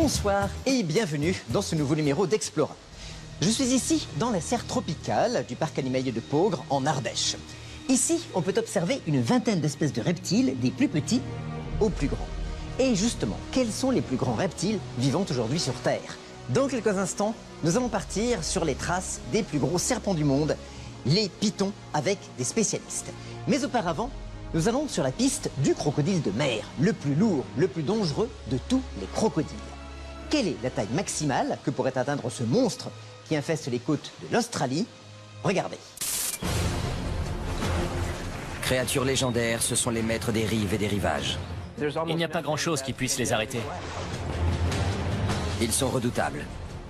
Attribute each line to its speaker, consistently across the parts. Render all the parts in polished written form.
Speaker 1: Bonsoir et bienvenue dans ce nouveau numéro d'Explora. Je suis ici dans la serre tropicale du parc animalier de Peaugres en Ardèche. Ici, on peut observer une vingtaine d'espèces de reptiles, des plus petits aux plus grands. Et justement, quels sont les plus grands reptiles vivant aujourd'hui sur Terre? Dans quelques instants, nous allons partir sur les traces des plus gros serpents du monde, les pythons, avec des spécialistes. Mais auparavant, nous allons sur la piste du crocodile de mer, le plus lourd, le plus dangereux de tous les crocodiles. Quelle est la taille maximale que pourrait atteindre ce monstre qui infeste les côtes de l'Australie? Regardez.
Speaker 2: Créatures légendaires, ce sont les maîtres des rives et des rivages.
Speaker 3: Il n'y a pas grand-chose qui puisse les arrêter.
Speaker 2: Ils sont redoutables,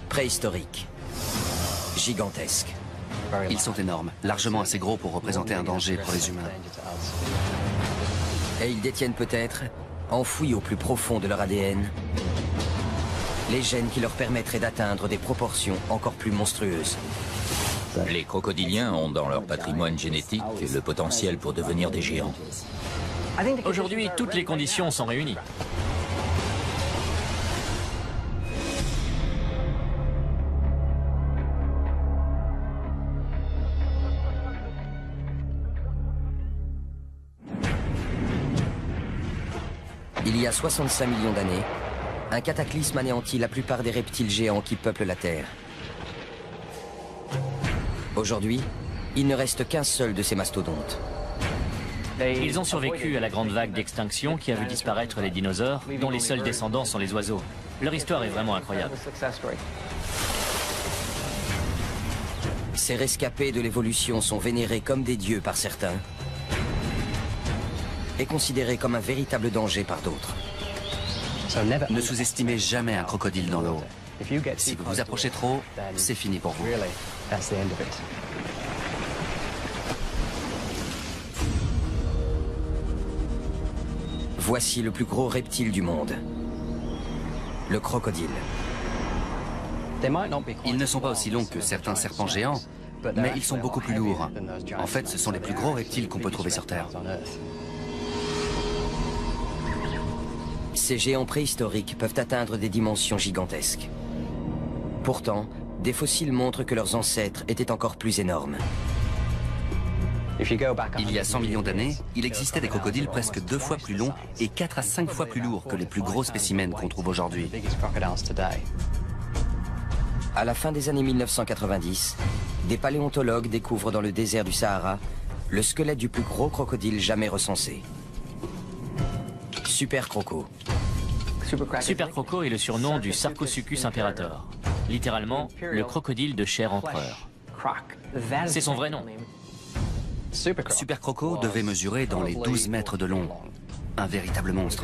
Speaker 2: préhistoriques, gigantesques.
Speaker 4: Ils sont énormes, largement assez gros pour représenter un danger pour les humains.
Speaker 2: Et ils détiennent peut-être, enfouis au plus profond de leur ADN, les gènes qui leur permettraient d'atteindre des proportions encore plus monstrueuses.
Speaker 5: Les crocodiliens ont dans leur patrimoine génétique le potentiel pour devenir des géants.
Speaker 3: Aujourd'hui, toutes les conditions sont réunies.
Speaker 2: Il y a 65 millions d'années, un cataclysme anéantit la plupart des reptiles géants qui peuplent la Terre. Aujourd'hui, il ne reste qu'un seul de ces mastodontes.
Speaker 3: Ils ont survécu à la grande vague d'extinction qui a vu disparaître les dinosaures, dont les seuls descendants sont les oiseaux. Leur histoire est vraiment incroyable.
Speaker 2: Ces rescapés de l'évolution sont vénérés comme des dieux par certains et considérés comme un véritable danger par d'autres.
Speaker 4: Ne sous-estimez jamais un crocodile dans l'eau. Si vous vous approchez trop, c'est fini pour vous.
Speaker 2: Voici le plus gros reptile du monde, le crocodile.
Speaker 4: Ils ne sont pas aussi longs que certains serpents géants, mais ils sont beaucoup plus lourds. En fait, ce sont les plus gros reptiles qu'on peut trouver sur Terre.
Speaker 2: Ces géants préhistoriques peuvent atteindre des dimensions gigantesques. Pourtant, des fossiles montrent que leurs ancêtres étaient encore plus énormes.
Speaker 4: Il y a 100 millions d'années, il existait des crocodiles presque 2 fois plus longs et 4 à 5 fois plus lourds que les plus gros spécimens qu'on trouve aujourd'hui.
Speaker 2: À la fin des années 1990, des paléontologues découvrent dans le désert du Sahara le squelette du plus gros crocodile jamais recensé. Super Croco.
Speaker 3: Super Croco est le surnom du Sarcosuchus imperator, littéralement le crocodile de chair empereur. C'est son vrai nom.
Speaker 4: Super Croco devait mesurer dans les 12 mètres de long. Un véritable monstre.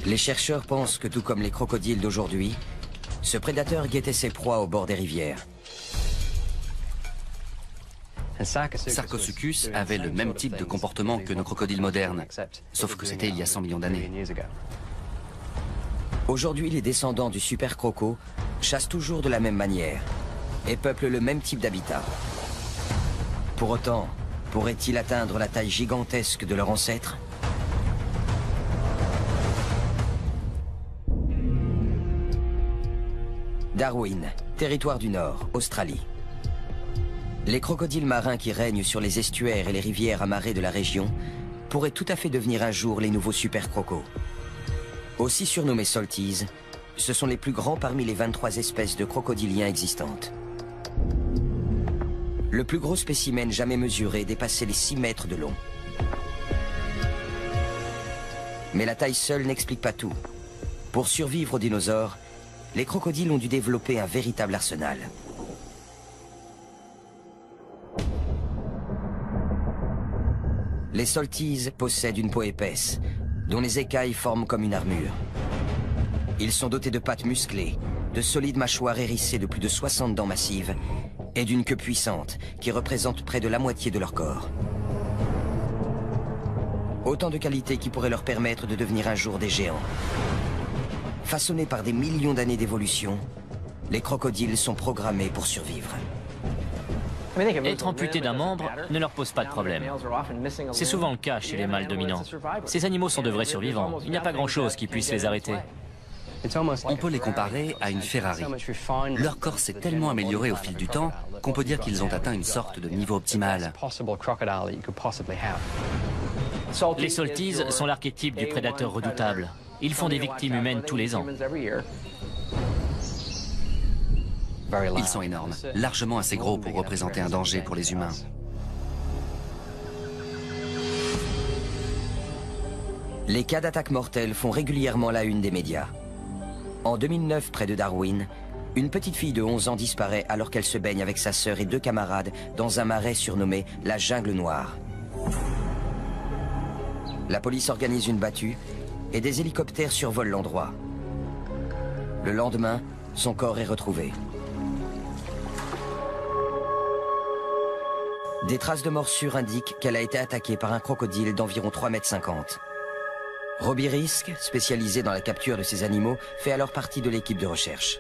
Speaker 2: Les chercheurs pensent que tout comme les crocodiles d'aujourd'hui, ce prédateur guettait ses proies au bord des rivières.
Speaker 4: Sarcosuchus avait le même type de comportement que nos crocodiles modernes, sauf que c'était il y a 100 millions d'années.
Speaker 2: Aujourd'hui, les descendants du Super Croco chassent toujours de la même manière et peuplent le même type d'habitat. Pour autant, pourraient-ils atteindre la taille gigantesque de leur ancêtre? Darwin, territoire du Nord, Australie. Les crocodiles marins qui règnent sur les estuaires et les rivières amarrées de la région pourraient tout à fait devenir un jour les nouveaux super crocos. Aussi surnommés salties, ce sont les plus grands parmi les 23 espèces de crocodiliens existantes. Le plus gros spécimen jamais mesuré dépassait les 6 mètres de long. Mais la taille seule n'explique pas tout. Pour survivre aux dinosaures, les crocodiles ont dû développer un véritable arsenal. Les salties possèdent une peau épaisse, dont les écailles forment comme une armure. Ils sont dotés de pattes musclées, de solides mâchoires hérissées de plus de 60 dents massives et d'une queue puissante qui représente près de la moitié de leur corps. Autant de qualités qui pourraient leur permettre de devenir un jour des géants. Façonnés par des millions d'années d'évolution, les crocodiles sont programmés pour survivre.
Speaker 3: Être amputé d'un membre ne leur pose pas de problème. C'est souvent le cas chez les mâles dominants. Ces animaux sont de vrais survivants. Il n'y a pas grand-chose qui puisse les arrêter.
Speaker 4: On peut les comparer à une Ferrari. Leur corps s'est tellement amélioré au fil du temps qu'on peut dire qu'ils ont atteint une sorte de niveau optimal.
Speaker 3: Les Salties sont l'archétype du prédateur redoutable. Ils font des victimes humaines tous les ans.
Speaker 4: Ils sont énormes, largement assez gros pour représenter un danger pour les humains.
Speaker 2: Les cas d'attaques mortelles font régulièrement la une des médias. En 2009, près de Darwin, une petite fille de 11 ans disparaît alors qu'elle se baigne avec sa sœur et 2 camarades dans un marais surnommé la Jungle Noire. La police organise une battue et des hélicoptères survolent l'endroit. Le lendemain, son corps est retrouvé. Des traces de morsure indiquent qu'elle a été attaquée par un crocodile d'environ 3,50 m. Robbie Risk, spécialisé dans la capture de ces animaux, fait alors partie de l'équipe de recherche.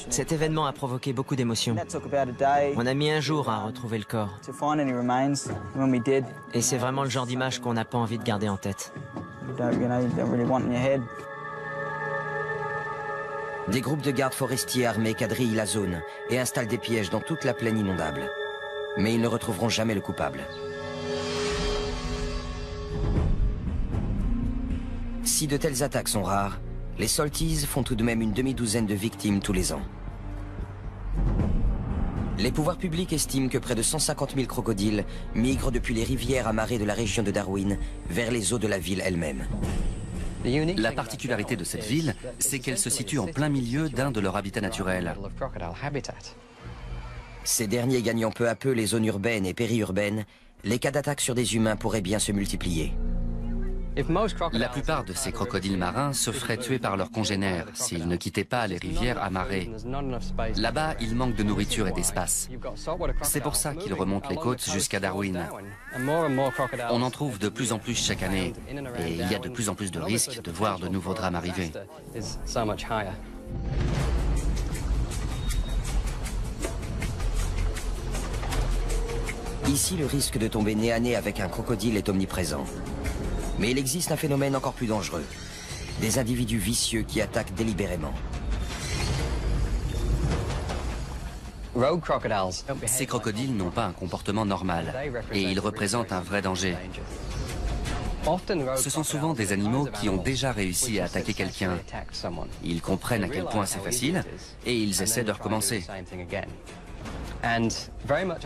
Speaker 6: Cet événement a provoqué beaucoup d'émotions. On a mis un jour à retrouver le corps. Et c'est vraiment le genre d'image qu'on n'a pas envie de garder en tête.
Speaker 2: Des groupes de gardes forestiers armés quadrillent la zone et installent des pièges dans toute la plaine inondable. Mais ils ne retrouveront jamais le coupable. Si de telles attaques sont rares, les Salties font tout de même une demi-douzaine de victimes tous les ans. Les pouvoirs publics estiment que près de 150 000 crocodiles migrent depuis les rivières à marée de la région de Darwin vers les eaux de la ville elle-même.
Speaker 4: La particularité de cette ville, c'est qu'elle se situe en plein milieu d'un de leurs habitats naturels.
Speaker 2: Ces derniers gagnant peu à peu les zones urbaines et périurbaines, les cas d'attaques sur des humains pourraient bien se multiplier.
Speaker 4: La plupart de ces crocodiles marins se feraient tuer par leurs congénères s'ils ne quittaient pas les rivières amarrées. Là-bas, il manque de nourriture et d'espace. C'est pour ça qu'ils remontent les côtes jusqu'à Darwin. On en trouve de plus en plus chaque année et il y a de plus en plus de risques de voir de nouveaux drames arriver.
Speaker 2: Ici, le risque de tomber nez à nez avec un crocodile est omniprésent. Mais il existe un phénomène encore plus dangereux. Des individus vicieux qui attaquent délibérément.
Speaker 4: Ces crocodiles n'ont pas un comportement normal et ils représentent un vrai danger. Ce sont souvent des animaux qui ont déjà réussi à attaquer quelqu'un. Ils comprennent à quel point c'est facile et ils essaient de recommencer.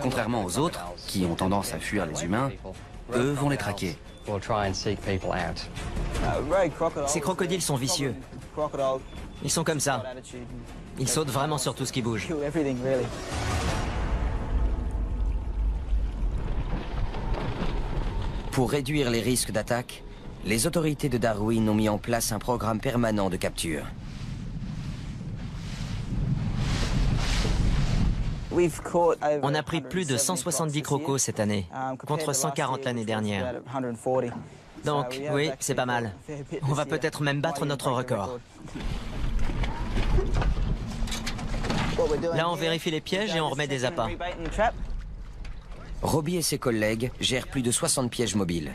Speaker 4: Contrairement aux autres, qui ont tendance à fuir les humains, eux vont les traquer.
Speaker 6: Ces crocodiles sont vicieux. Ils sont comme ça. Ils sautent vraiment sur tout ce qui bouge.
Speaker 2: Pour réduire les risques d'attaque, les autorités de Darwin ont mis en place un programme permanent de capture.
Speaker 6: On a pris plus de 170 crocos cette année, contre 140 l'année dernière. Donc, oui, c'est pas mal. On va peut-être même battre notre record. Là, on vérifie les pièges et on remet des appâts.
Speaker 2: Robbie et ses collègues gèrent plus de 60 pièges mobiles.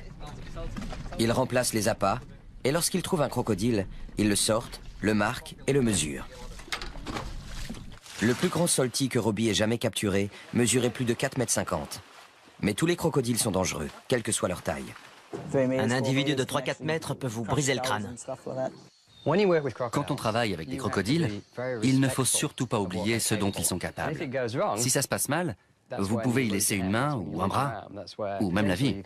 Speaker 2: Ils remplacent les appâts et lorsqu'ils trouvent un crocodile, ils le sortent, le marquent et le mesurent. Le plus grand Saltie que Robbie ait jamais capturé mesurait plus de 4,50 m. Mais tous les crocodiles sont dangereux, quelle que soit leur taille.
Speaker 6: Un individu de 3-4 mètres peut vous briser le crâne.
Speaker 4: Quand on travaille avec des crocodiles, il ne faut surtout pas oublier ce dont ils sont capables. Si ça se passe mal, vous pouvez y laisser une main ou un bras, ou même la vie.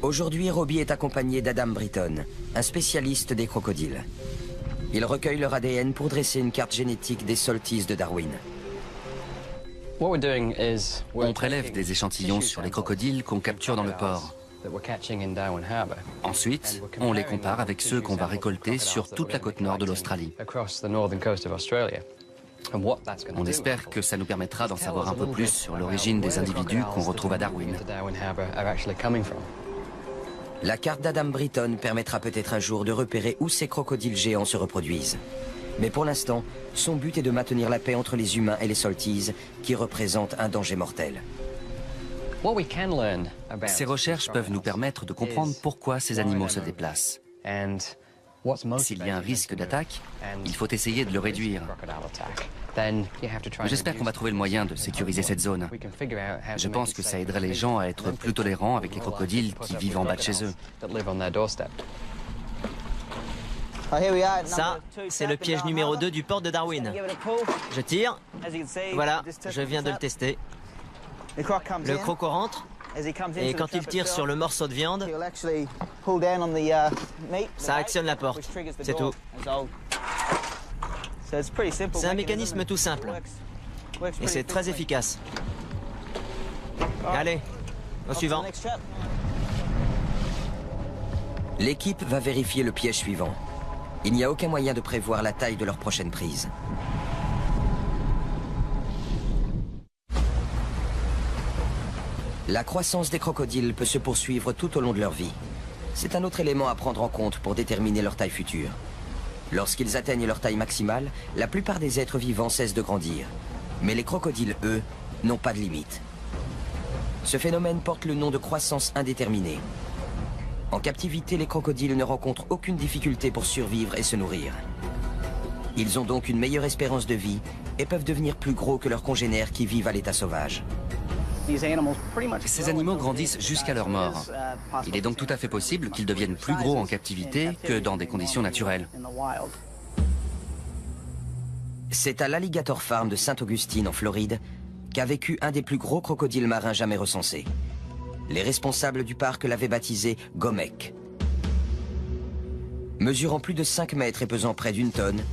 Speaker 2: Aujourd'hui, Robbie est accompagné d'Adam Britton, un spécialiste des crocodiles. Il recueille leur ADN pour dresser une carte génétique des Salties de Darwin.
Speaker 4: On prélève des échantillons sur les crocodiles qu'on capture dans le port. Ensuite, on les compare avec ceux qu'on va récolter sur toute la côte nord de l'Australie. On espère que ça nous permettra d'en savoir un peu plus sur l'origine des individus qu'on retrouve à Darwin.
Speaker 2: La carte d'Adam Britton permettra peut-être un jour de repérer où ces crocodiles géants se reproduisent. Mais pour l'instant, son but est de maintenir la paix entre les humains et les Salties, qui représentent un danger mortel.
Speaker 4: Ces recherches peuvent nous permettre de comprendre pourquoi ces animaux se déplacent. S'il y a un risque d'attaque, il faut essayer de le réduire. J'espère qu'on va trouver le moyen de sécuriser cette zone. Je pense que ça aiderait les gens à être plus tolérants avec les crocodiles qui vivent en bas de chez eux.
Speaker 6: Ça, c'est le piège numéro 2 du port de Darwin. Je tire. Voilà, je viens de le tester. Le croco rentre. Et quand il tire sur le morceau de viande, ça actionne la porte. C'est tout. C'est un mécanisme tout simple. Et c'est très efficace. Allez, au suivant.
Speaker 2: L'équipe va vérifier le piège suivant. Il n'y a aucun moyen de prévoir la taille de leur prochaine prise. La croissance des crocodiles peut se poursuivre tout au long de leur vie. C'est un autre élément à prendre en compte pour déterminer leur taille future. Lorsqu'ils atteignent leur taille maximale, la plupart des êtres vivants cessent de grandir. Mais les crocodiles, eux, n'ont pas de limite. Ce phénomène porte le nom de croissance indéterminée. En captivité, les crocodiles ne rencontrent aucune difficulté pour survivre et se nourrir. Ils ont donc une meilleure espérance de vie et peuvent devenir plus gros que leurs congénères qui vivent à l'état sauvage.
Speaker 4: Ces animaux grandissent jusqu'à leur mort. Il est donc tout à fait possible qu'ils deviennent plus gros en captivité que dans des conditions naturelles.
Speaker 2: C'est à l'Alligator Farm de Sainte-Augustine, en Floride, qu'a vécu un des plus gros crocodiles marins jamais recensés. Les responsables du parc l'avaient baptisé Gomek. Mesurant plus de 5 mètres et pesant près d'1 tonne,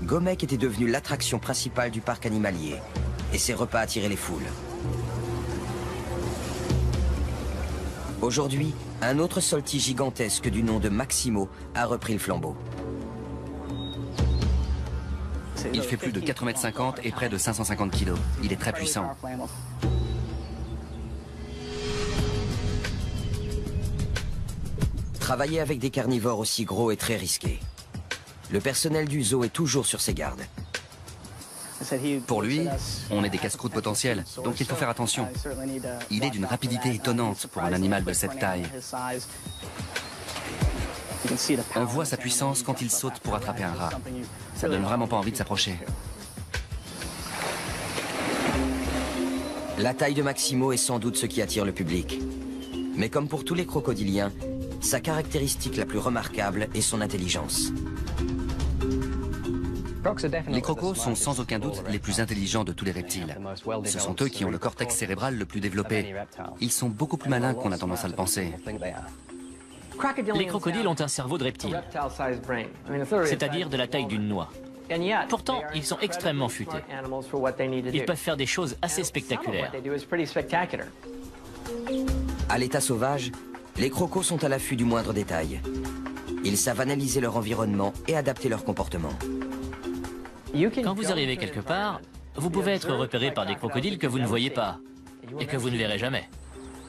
Speaker 2: Gomek était devenu l'attraction principale du parc animalier, et ses repas attiraient les foules. Aujourd'hui, un autre Salty gigantesque du nom de Maximo a repris le flambeau.
Speaker 4: Il fait plus de 4,50 m et près de 550 kg. Il est très puissant.
Speaker 2: Travailler avec des carnivores aussi gros est très risqué. Le personnel du zoo est toujours sur ses gardes.
Speaker 4: Pour lui, on est des casse-croûtes potentiels, donc il faut faire attention. Il est d'une rapidité étonnante pour un animal de cette taille. On voit sa puissance quand il saute pour attraper un rat. Ça donne vraiment pas envie de s'approcher.
Speaker 2: La taille de Maximo est sans doute ce qui attire le public. Mais comme pour tous les crocodiliens, sa caractéristique la plus remarquable est son intelligence.
Speaker 4: Les crocos sont sans aucun doute les plus intelligents de tous les reptiles. Ce sont eux qui ont le cortex cérébral le plus développé. Ils sont beaucoup plus malins qu'on a tendance à le penser.
Speaker 3: Les crocodiles ont un cerveau de reptile, c'est-à-dire de la taille d'une noix. Pourtant, ils sont extrêmement futés. Ils peuvent faire des choses assez spectaculaires.
Speaker 2: À l'état sauvage, les crocos sont à l'affût du moindre détail. Ils savent analyser leur environnement et adapter leur comportement.
Speaker 3: Quand vous arrivez quelque part, vous pouvez être repéré par des crocodiles que vous ne voyez pas et que vous ne verrez jamais.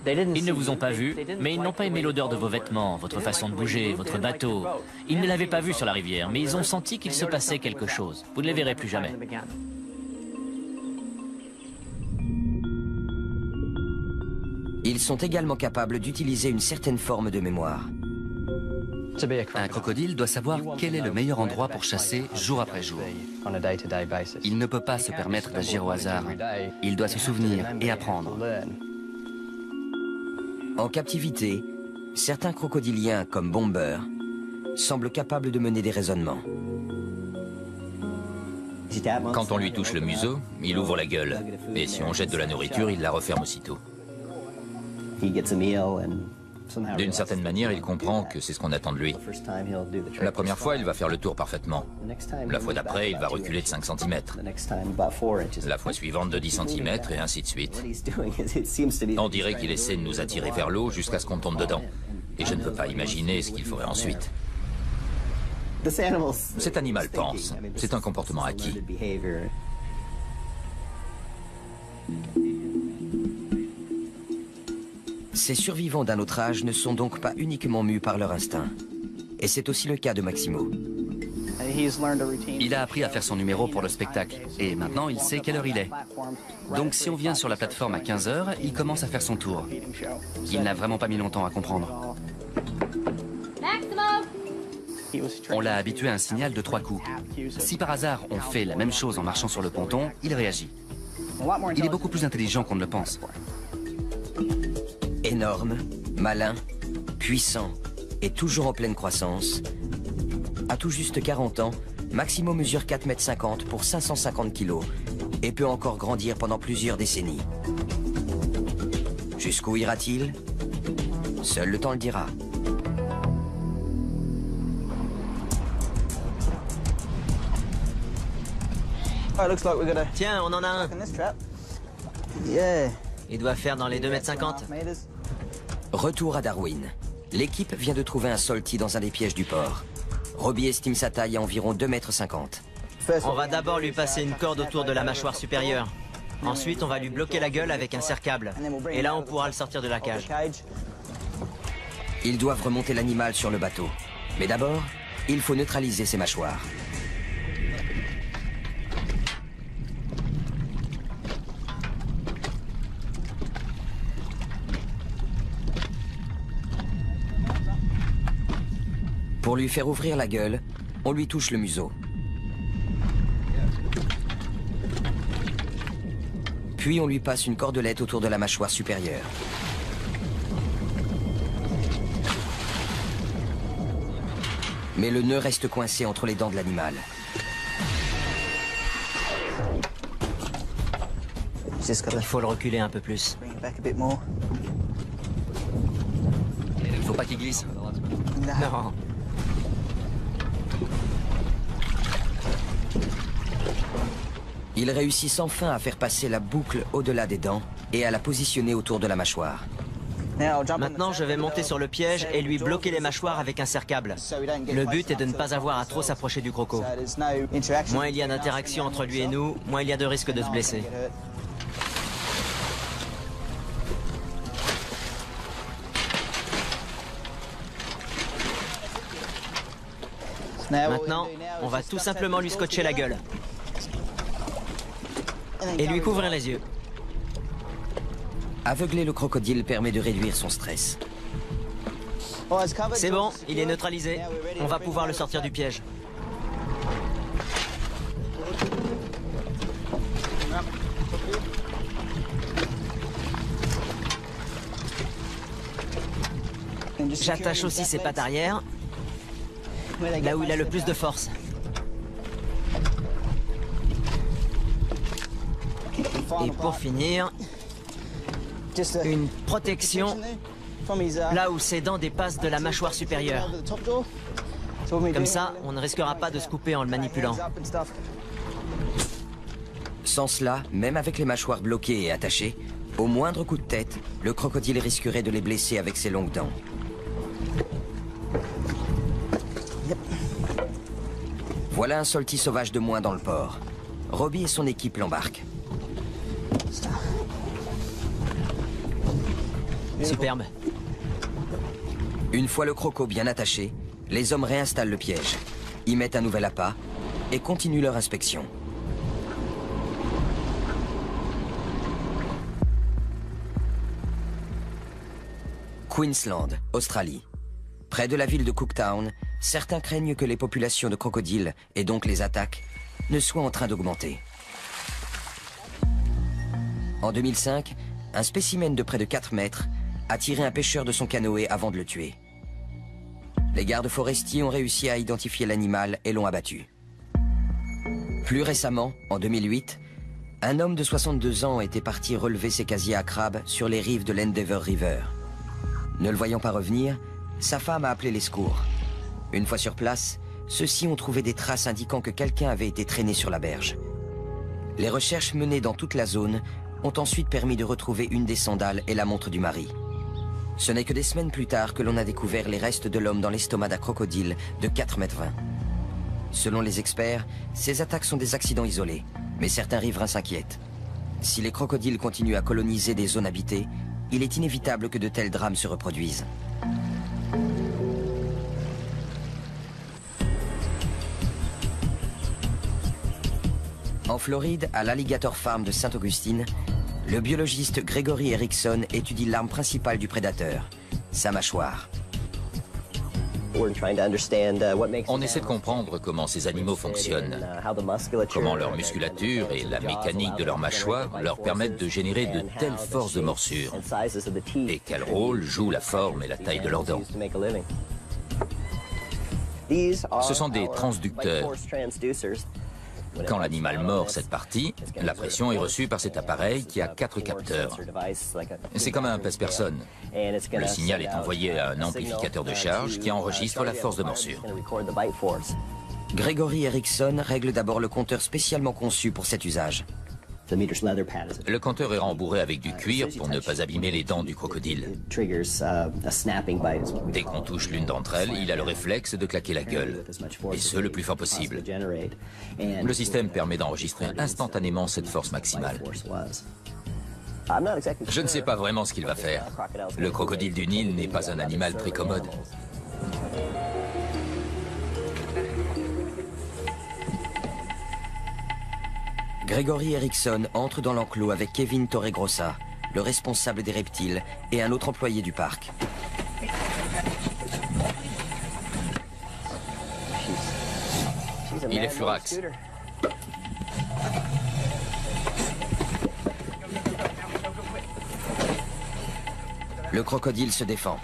Speaker 3: Ils ne vous ont pas vu, mais ils n'ont pas aimé l'odeur de vos vêtements, votre façon de bouger, votre bateau. Ils ne l'avaient pas vu sur la rivière, mais ils ont senti qu'il se passait quelque chose. Vous ne les verrez plus jamais.
Speaker 2: Ils sont également capables d'utiliser une certaine forme de mémoire.
Speaker 4: Un crocodile doit savoir quel est le meilleur endroit pour chasser jour après jour. Il ne peut pas se permettre d'agir au hasard. Il doit se souvenir et apprendre.
Speaker 2: En captivité, certains crocodiliens, comme Bomber, semblent capables de mener des raisonnements.
Speaker 5: Quand on lui touche le museau, il ouvre la gueule. Et si on jette de la nourriture, il la referme aussitôt. D'une certaine manière, il comprend que c'est ce qu'on attend de lui. La première fois, il va faire le tour parfaitement. La fois d'après, il va reculer de 5 cm. La fois suivante de 10 cm et ainsi de suite. On dirait qu'il essaie de nous attirer vers l'eau jusqu'à ce qu'on tombe dedans. Et je ne peux pas imaginer ce qu'il ferait ensuite. Cet animal pense. C'est un comportement acquis.
Speaker 2: Ces survivants d'un autre âge ne sont donc pas uniquement mus par leur instinct. Et c'est aussi le cas de Maximo.
Speaker 4: Il a appris à faire son numéro pour le spectacle, et maintenant il sait quelle heure il est. Donc si on vient sur la plateforme à 15 h, il commence à faire son tour. Il n'a vraiment pas mis longtemps à comprendre. On l'a habitué à un signal de 3 coups. Si par hasard on fait la même chose en marchant sur le ponton, il réagit. Il est beaucoup plus intelligent qu'on ne le pense.
Speaker 2: Énorme, malin, puissant et toujours en pleine croissance, à tout juste 40 ans, Maximo mesure 4,50 m pour 550 kg et peut encore grandir pendant plusieurs décennies. Jusqu'où ira-t-il? Seul le temps le dira.
Speaker 6: Tiens, on en a un. Il doit faire dans les 2,50 m.
Speaker 2: Retour à Darwin. L'équipe vient de trouver un salty dans un des pièges du port. Robbie estime sa taille à environ 2,50 m.
Speaker 6: On va d'abord lui passer une corde autour de la mâchoire supérieure. Ensuite, on va lui bloquer la gueule avec un serre-câble. Et là, on pourra le sortir de la cage.
Speaker 2: Ils doivent remonter l'animal sur le bateau. Mais d'abord, il faut neutraliser ses mâchoires. Pour lui faire ouvrir la gueule, on lui touche le museau. Puis on lui passe une cordelette autour de la mâchoire supérieure. Mais le nœud reste coincé entre les dents de l'animal.
Speaker 6: Il faut le reculer un peu plus.
Speaker 4: Il faut pas qu'il glisse.
Speaker 6: Non.
Speaker 2: Ils réussissent enfin à faire passer la boucle au-delà des dents et à la positionner autour de la mâchoire.
Speaker 6: Maintenant, je vais monter sur le piège et lui bloquer les mâchoires avec un serre-câble. Le but est de ne pas avoir à trop s'approcher du croco. Moins il y a d'interaction entre lui et nous, moins il y a de risque de se blesser. Maintenant, on va tout simplement lui scotcher la gueule. Et lui couvrir les yeux.
Speaker 2: Aveugler le crocodile permet de réduire son stress.
Speaker 6: C'est bon, il est neutralisé. On va pouvoir le sortir du piège. J'attache aussi ses pattes arrière, là où il a le plus de force. Et pour finir, une protection là où ses dents dépassent de la mâchoire supérieure. Comme ça, on ne risquera pas de se couper en le manipulant.
Speaker 2: Sans cela, même avec les mâchoires bloquées et attachées, au moindre coup de tête, le crocodile risquerait de les blesser avec ses longues dents. Voilà un salty sauvage de moins dans le port. Robbie et son équipe l'embarquent.
Speaker 6: Superbe.
Speaker 2: Une fois le croco bien attaché, les hommes réinstallent le piège, y mettent un nouvel appât et continuent leur inspection. Queensland, Australie. Près de la ville de Cooktown, certains craignent que les populations de crocodiles, et donc les attaques, ne soient en train d'augmenter. En 2005, un spécimen de près de 4 mètres a tiré un pêcheur de son canoë avant de le tuer. Les gardes forestiers ont réussi à identifier l'animal et l'ont abattu. Plus récemment, en 2008, un homme de 62 ans était parti relever ses casiers à crabes sur les rives de l'Endeavour River. Ne le voyant pas revenir, sa femme a appelé les secours. Une fois sur place, ceux-ci ont trouvé des traces indiquant que quelqu'un avait été traîné sur la berge. Les recherches menées dans toute la zone ont ensuite permis de retrouver une des sandales et la montre du mari. Ce n'est que des semaines plus tard que l'on a découvert les restes de l'homme dans l'estomac d'un crocodile de 4,20 m. Selon les experts, ces attaques sont des accidents isolés, mais certains riverains s'inquiètent. Si les crocodiles continuent à coloniser des zones habitées, il est inévitable que de tels drames se reproduisent. En Floride, à l'Alligator Farm de Saint-Augustine, le biologiste Gregory Erickson étudie l'arme principale du prédateur, sa mâchoire.
Speaker 5: On essaie de comprendre comment ces animaux fonctionnent, comment leur musculature et la mécanique de leur mâchoire leur permettent de générer de telles forces de morsure, et quel rôle joue la forme et la taille de leurs dents. Ce sont des transducteurs. Quand l'animal mord cette partie, la pression est reçue par cet appareil qui a 4 capteurs. C'est comme un pèse-personne. Le signal est envoyé à un amplificateur de charge qui enregistre la force de morsure.
Speaker 2: Gregory Erickson règle d'abord le compteur spécialement conçu pour cet usage.
Speaker 5: Le compteur est rembourré avec du cuir pour ne pas abîmer les dents du crocodile. Dès qu'on touche l'une d'entre elles, il a le réflexe de claquer la gueule, et ce le plus fort possible. Le système permet d'enregistrer instantanément cette force maximale. Je ne sais pas vraiment ce qu'il va faire. Le crocodile du Nil n'est pas un animal très commode.
Speaker 2: Gregory Erickson entre dans l'enclos avec Kevin Torregrossa, le responsable des reptiles, et un autre employé du parc.
Speaker 5: Il est furax.
Speaker 2: Le crocodile se défend.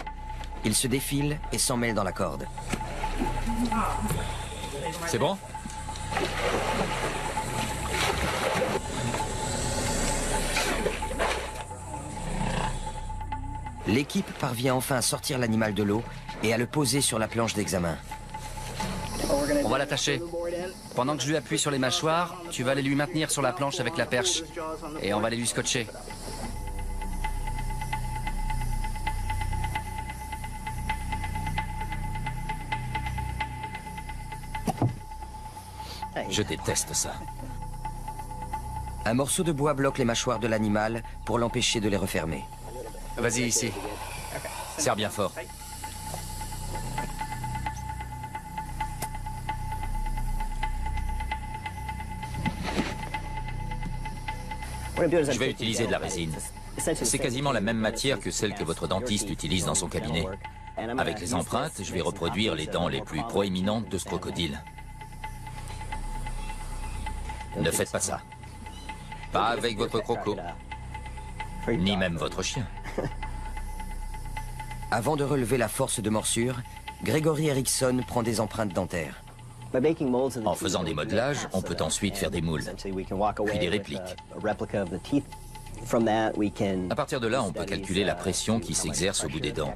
Speaker 2: Il se défile et s'en mêle dans la corde.
Speaker 5: C'est bon ?
Speaker 2: L'équipe parvient enfin à sortir l'animal de l'eau et à le poser sur la planche d'examen.
Speaker 4: On va l'attacher. Pendant que je lui appuie sur les mâchoires, tu vas aller lui maintenir sur la planche avec la perche. Et on va aller lui scotcher.
Speaker 5: Je déteste ça.
Speaker 2: Un morceau de bois bloque les mâchoires de l'animal pour l'empêcher de les refermer.
Speaker 4: Vas-y, ici.
Speaker 5: Serre bien fort. Je vais utiliser de la résine. C'est quasiment la même matière que celle que votre dentiste utilise dans son cabinet. Avec les empreintes, je vais reproduire les dents les plus proéminentes de ce crocodile. Ne faites pas ça. Pas avec votre croco. Ni même votre chien.
Speaker 2: Avant de relever la force de morsure, Gregory Erickson prend des empreintes dentaires.
Speaker 5: En faisant des modelages, on peut ensuite faire des moules, puis des répliques. À partir de là, on peut calculer la pression qui s'exerce au bout des dents.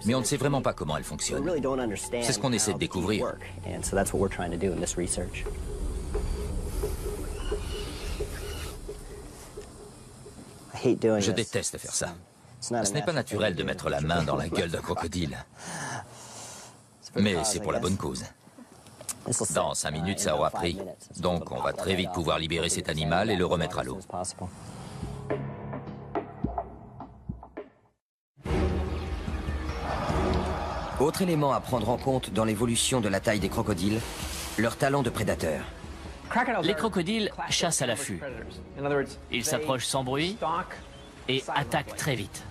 Speaker 5: Mais on ne sait vraiment pas comment elle fonctionne. C'est ce qu'on essaie de découvrir. Je déteste faire ça. Ce n'est pas naturel de mettre la main dans la gueule d'un crocodile. Mais c'est pour la bonne cause. Dans 5 minutes, ça aura pris. Donc on va très vite pouvoir libérer cet animal et le remettre à l'eau.
Speaker 2: Autre élément à prendre en compte dans l'évolution de la taille des crocodiles, leur talent de prédateur.
Speaker 3: Les crocodiles chassent à l'affût. Ils s'approchent sans bruit et attaquent très vite.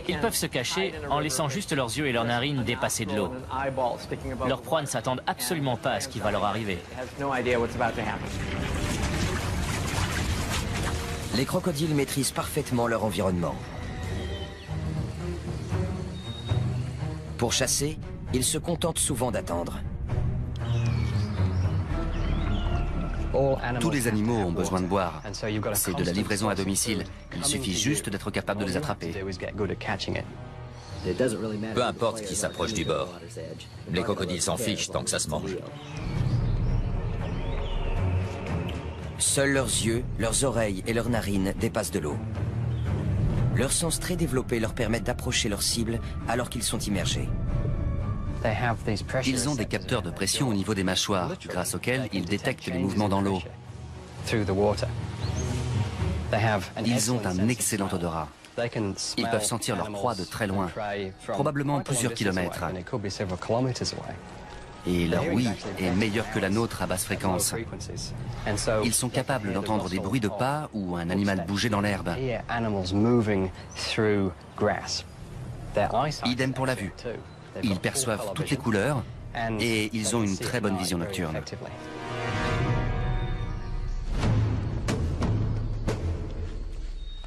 Speaker 3: Ils peuvent se cacher en laissant juste leurs yeux et leurs narines dépasser de l'eau. Leurs proies ne s'attendent absolument pas à ce qui va leur arriver.
Speaker 2: Les crocodiles maîtrisent parfaitement leur environnement. Pour chasser, ils se contentent souvent d'attendre.
Speaker 4: Tous les animaux ont besoin de boire. C'est de la livraison à domicile. Il suffit juste d'être capable de les attraper.
Speaker 5: Peu importe qui s'approche du bord. Les crocodiles s'en fichent tant que ça se mange.
Speaker 2: Seuls leurs yeux, leurs oreilles et leurs narines dépassent de l'eau. Leurs sens très développés leur permettent d'approcher leur cible alors qu'ils sont immergés.
Speaker 4: Ils ont des capteurs de pression au niveau des mâchoires, grâce auxquels ils détectent les mouvements dans l'eau. Ils ont un excellent odorat. Ils peuvent sentir leur proie de très loin, probablement plusieurs kilomètres. Et leur ouïe est meilleure que la nôtre à basse fréquence. Ils sont capables d'entendre des bruits de pas ou un animal bouger dans l'herbe. Idem pour la vue. Ils perçoivent toutes les couleurs et ils ont une très bonne vision nocturne.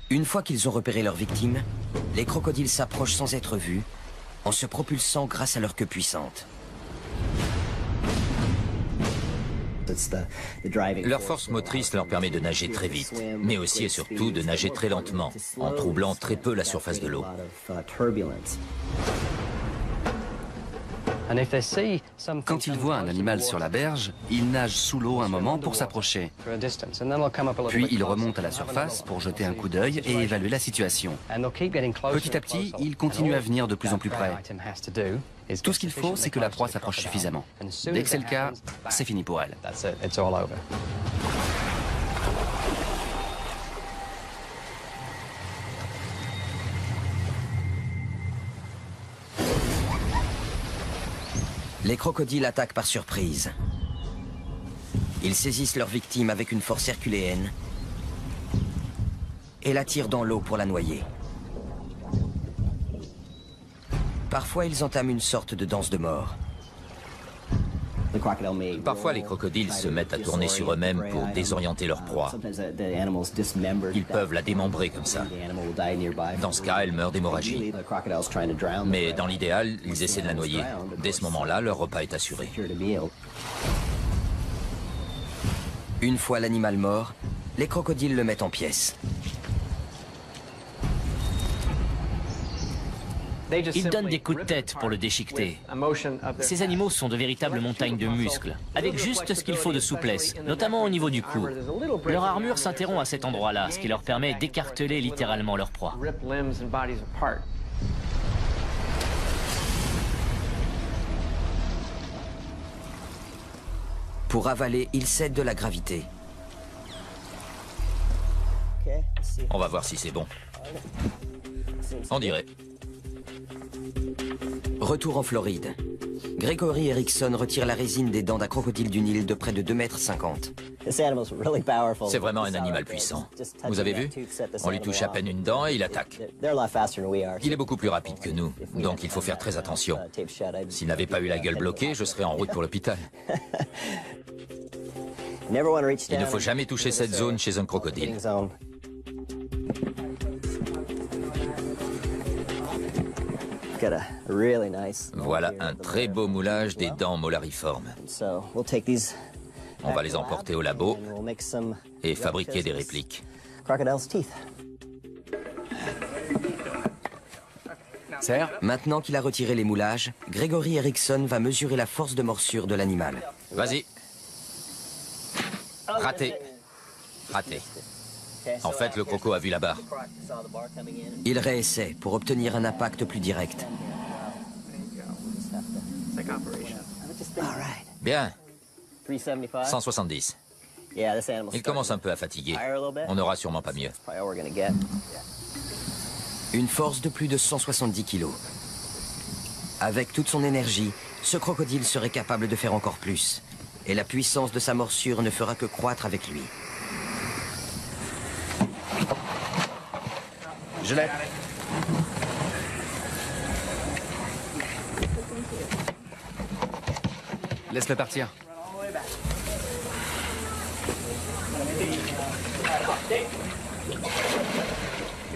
Speaker 2: Une fois qu'ils ont repéré leurs victimes, les crocodiles s'approchent sans être vus, en se propulsant grâce à leur queue puissante.
Speaker 5: Leur force motrice leur permet de nager très vite, mais aussi et surtout de nager très lentement, en troublant très peu la surface de l'eau.
Speaker 4: Quand ils voient un animal sur la berge, ils nagent sous l'eau un moment pour s'approcher. Puis ils remontent à la surface pour jeter un coup d'œil et évaluer la situation. Petit à petit, ils continuent à venir de plus en plus près. Tout ce qu'il faut, c'est que la proie s'approche suffisamment. Dès que c'est le cas, c'est fini pour elle.
Speaker 2: Les crocodiles attaquent par surprise. Ils saisissent leur victime avec une force herculéenne et la tirent dans l'eau pour la noyer. Parfois, ils entament une sorte de danse de mort.
Speaker 5: Parfois, les crocodiles se mettent à tourner sur eux-mêmes pour désorienter leur proie. Ils peuvent la démembrer comme ça. Dans ce cas, elle meurt d'hémorragie. Mais dans l'idéal, ils essaient de la noyer. Dès ce moment-là, leur repas est assuré.
Speaker 2: Une fois l'animal mort, les crocodiles le mettent en pièces.
Speaker 3: Ils donnent des coups de tête pour le déchiqueter. Ces animaux sont de véritables montagnes de muscles, avec juste ce qu'il faut de souplesse, notamment au niveau du cou. Leur armure s'interrompt à cet endroit-là, ce qui leur permet d'écarteler littéralement leur proie.
Speaker 2: Pour avaler, ils cèdent de la gravité.
Speaker 5: On va voir si c'est bon. On dirait.
Speaker 2: Retour en Floride. Gregory Erickson retire la résine des dents d'un crocodile du Nil de près de 2,50 m.
Speaker 5: C'est vraiment un animal puissant. Vous avez vu? On lui touche à peine une dent et il attaque. Il est beaucoup plus rapide que nous, donc il faut faire très attention. S'il n'avait pas eu la gueule bloquée, je serais en route pour l'hôpital. Il ne faut jamais toucher cette zone chez un crocodile. Voilà un très beau moulage des dents molariformes. On va les emporter au labo et fabriquer des répliques.
Speaker 2: Maintenant qu'il a retiré les moulages, Gregory Erickson va mesurer la force de morsure de l'animal.
Speaker 5: Vas-y. Raté. Raté. En fait, le croco a vu la barre.
Speaker 2: Il réessaie pour obtenir un impact plus direct.
Speaker 5: Bien. 170. Il commence un peu à fatiguer. On n'aura sûrement pas mieux.
Speaker 2: Une force de plus de 170 kilos. Avec toute son énergie, ce crocodile serait capable de faire encore plus. Et la puissance de sa morsure ne fera que croître avec lui.
Speaker 4: Je l'ai. Laisse-le partir.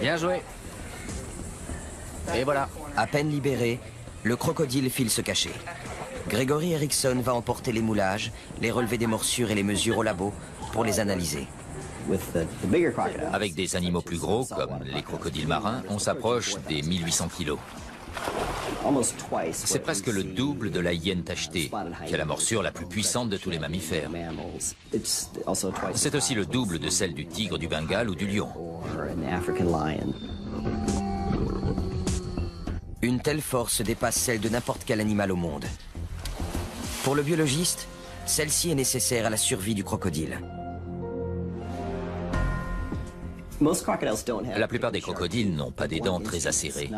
Speaker 4: Bien joué. Et voilà.
Speaker 2: À peine libéré, le crocodile file se cacher. Gregory Erickson va emporter les moulages, les relevés des morsures et les mesures au labo pour les analyser.
Speaker 5: Avec des animaux plus gros, comme les crocodiles marins, on s'approche des 1800 kilos. C'est presque le double de la hyène tachetée, qui a la morsure la plus puissante de tous les mammifères. C'est aussi le double de celle du tigre du Bengale ou du lion.
Speaker 2: Une telle force dépasse celle de n'importe quel animal au monde. Pour le biologiste, celle-ci est nécessaire à la survie du crocodile.
Speaker 5: La plupart des crocodiles n'ont pas des dents très acérées.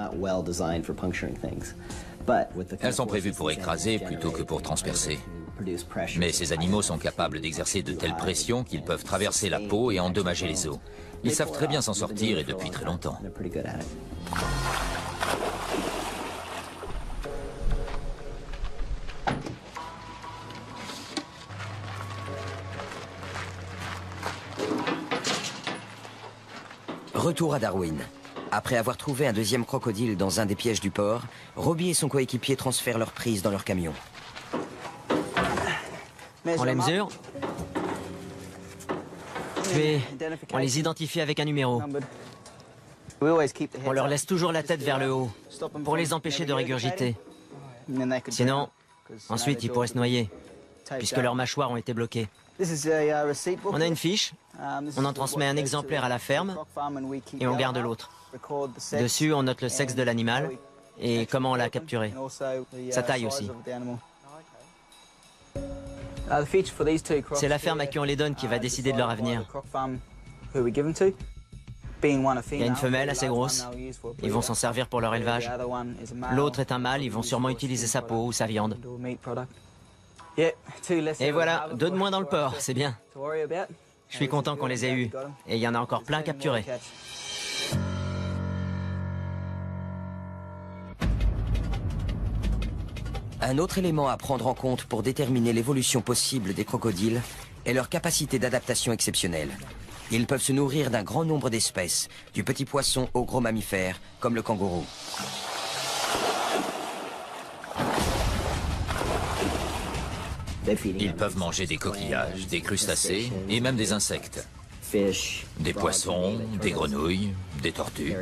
Speaker 5: Elles sont prévues pour écraser plutôt que pour transpercer. Mais ces animaux sont capables d'exercer de telles pressions qu'ils peuvent traverser la peau et endommager les os. Ils savent très bien s'en sortir et depuis très longtemps.
Speaker 2: Retour à Darwin. Après avoir trouvé un deuxième crocodile dans un des pièges du port, Robbie et son coéquipier transfèrent leur prise dans leur camion.
Speaker 6: On les mesure. Puis, on les identifie avec un numéro. On leur laisse toujours la tête vers le haut, pour les empêcher de régurgiter. Sinon, ensuite, ils pourraient se noyer, puisque leurs mâchoires ont été bloquées. On a une fiche, on en transmet un exemplaire à la ferme, et on garde l'autre. Dessus, on note le sexe de l'animal, et comment on l'a capturé. Sa taille aussi. C'est la ferme à qui on les donne qui va décider de leur avenir. Il y a une femelle assez grosse, ils vont s'en servir pour leur élevage. L'autre est un mâle, ils vont sûrement utiliser sa peau ou sa viande. Et voilà, 2 de moins dans le port, c'est bien. Je suis content qu'on les ait eus, et il y en a encore plein capturés.
Speaker 2: Un autre élément à prendre en compte pour déterminer l'évolution possible des crocodiles est leur capacité d'adaptation exceptionnelle. Ils peuvent se nourrir d'un grand nombre d'espèces, du petit poisson aux gros mammifères, comme le kangourou.
Speaker 5: Ils peuvent manger des coquillages, des crustacés et même des insectes. Des poissons, des grenouilles, des tortues.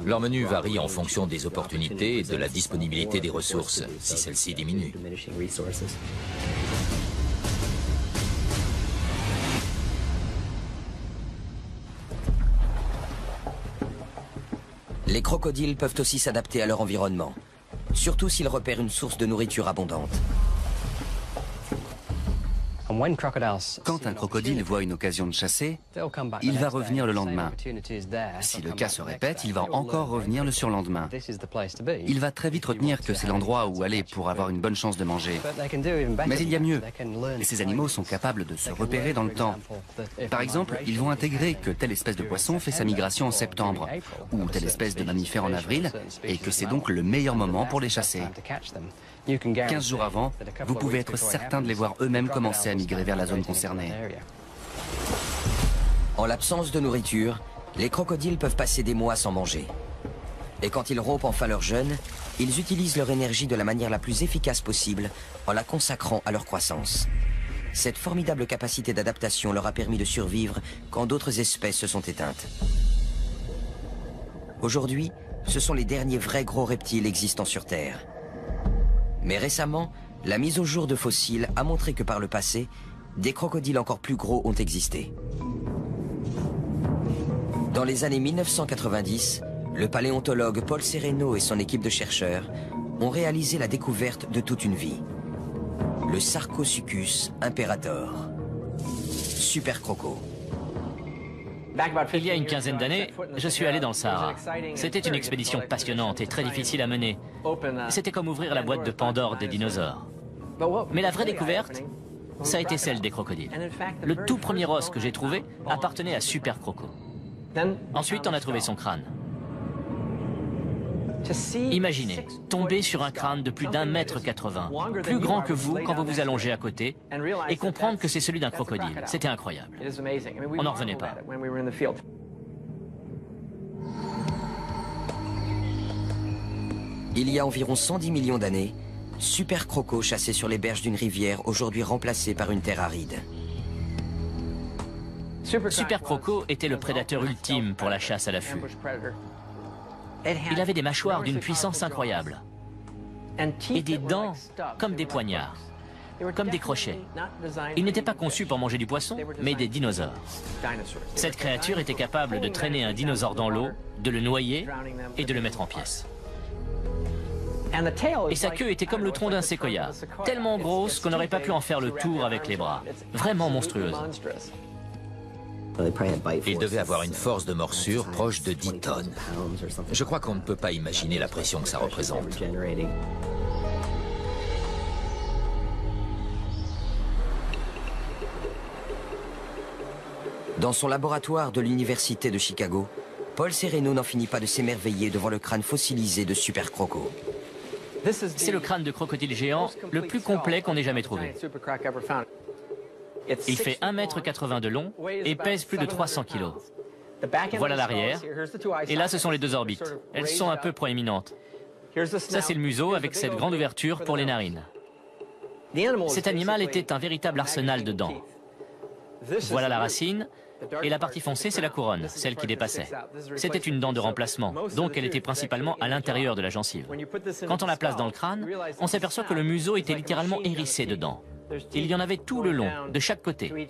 Speaker 5: Leur menu varie en fonction des opportunités et de la disponibilité des ressources, si celles-ci diminuent.
Speaker 2: Les crocodiles peuvent aussi s'adapter à leur environnement, surtout s'ils repèrent une source de nourriture abondante.
Speaker 4: Quand un crocodile voit une occasion de chasser, il va revenir le lendemain. Si le cas se répète, il va encore revenir le surlendemain. Il va très vite retenir que c'est l'endroit où aller pour avoir une bonne chance de manger. Mais il y a mieux. Et ces animaux sont capables de se repérer dans le temps. Par exemple, ils vont intégrer que telle espèce de poisson fait sa migration en septembre, ou telle espèce de mammifère en avril, et que c'est donc le meilleur moment pour les chasser. 15 jours avant, vous pouvez être certain de les voir eux-mêmes commencer à migrer vers la zone concernée.
Speaker 2: En l'absence de nourriture, les crocodiles peuvent passer des mois sans manger. Et quand ils rompent enfin leur jeûne, ils utilisent leur énergie de la manière la plus efficace possible en la consacrant à leur croissance. Cette formidable capacité d'adaptation leur a permis de survivre quand d'autres espèces se sont éteintes. Aujourd'hui, ce sont les derniers vrais gros reptiles existants sur Terre. Mais récemment, la mise au jour de fossiles a montré que par le passé, des crocodiles encore plus gros ont existé. Dans les années 1990, le paléontologue Paul Sereno et son équipe de chercheurs ont réalisé la découverte de toute une vie. Le Sarcosuchus imperator. Super croco.
Speaker 3: Il y a une quinzaine d'années, je suis allé dans le Sahara. C'était une expédition passionnante et très difficile à mener. C'était comme ouvrir la boîte de Pandore des dinosaures. Mais la vraie découverte, ça a été celle des crocodiles. Le tout premier os que j'ai trouvé appartenait à Super Croco. Ensuite, on a trouvé son crâne. Imaginez, tomber sur un crâne de plus d'1,80 m, plus grand que vous quand vous vous allongez à côté, et comprendre que c'est celui d'un crocodile. C'était incroyable. On n'en revenait pas.
Speaker 2: Il y a environ 110 millions d'années, Super Croco chassait sur les berges d'une rivière aujourd'hui remplacée par une terre aride.
Speaker 3: Super Croco était le prédateur ultime pour la chasse à l'affût. Il avait des mâchoires d'une puissance incroyable et des dents comme des poignards, comme des crochets. Il n'était pas conçu pour manger du poisson, mais des dinosaures. Cette créature était capable de traîner un dinosaure dans l'eau, de le noyer et de le mettre en pièces. Et sa queue était comme le tronc d'un séquoia, tellement grosse qu'on n'aurait pas pu en faire le tour avec les bras. Vraiment monstrueuse.
Speaker 5: Il devait avoir une force de morsure proche de 10 tonnes. Je crois qu'on ne peut pas imaginer la pression que ça représente.
Speaker 2: Dans son laboratoire de l'université de Chicago, Paul Sereno n'en finit pas de s'émerveiller devant le crâne fossilisé de Super Croco.
Speaker 3: C'est le crâne de crocodile géant le plus complet qu'on ait jamais trouvé. Il fait 1,80 m de long et pèse plus de 300 kg. Voilà l'arrière. Et là, ce sont les deux orbites. Elles sont un peu proéminentes. Ça, c'est le museau avec cette grande ouverture pour les narines. Cet animal était un véritable arsenal de dents. Voilà la racine. Et la partie foncée, c'est la couronne, celle qui dépassait. C'était une dent de remplacement, donc elle était principalement à l'intérieur de la gencive. Quand on la place dans le crâne, on s'aperçoit que le museau était littéralement hérissé de dents. Il y en avait tout le long, de chaque côté.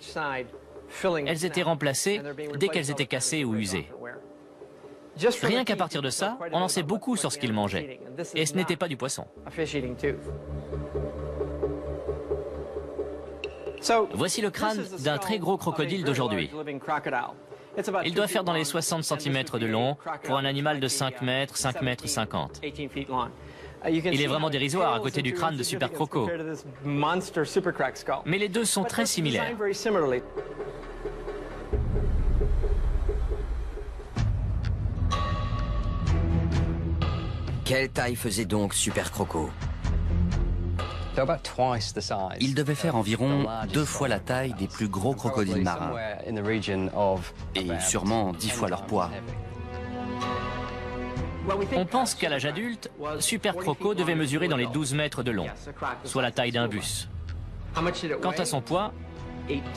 Speaker 3: Elles étaient remplacées dès qu'elles étaient cassées ou usées. Rien qu'à partir de ça, on en sait beaucoup sur ce qu'il mangeait. Et ce n'était pas du poisson. Voici le crâne d'un très gros crocodile d'aujourd'hui. Il doit faire dans les 60 cm de long pour un animal de 5 mètres, 5 mètres 50. Il est vraiment dérisoire à côté du crâne de Super Croco. Mais les deux sont très similaires.
Speaker 2: Quelle taille faisait donc Super Croco?
Speaker 4: Il devait faire environ 2 fois la taille des plus gros crocodiles marins, et sûrement 10 fois leur poids.
Speaker 3: On pense qu'à l'âge adulte, Super Croco devait mesurer dans les 12 mètres de long, soit la taille d'un bus. Quant à son poids,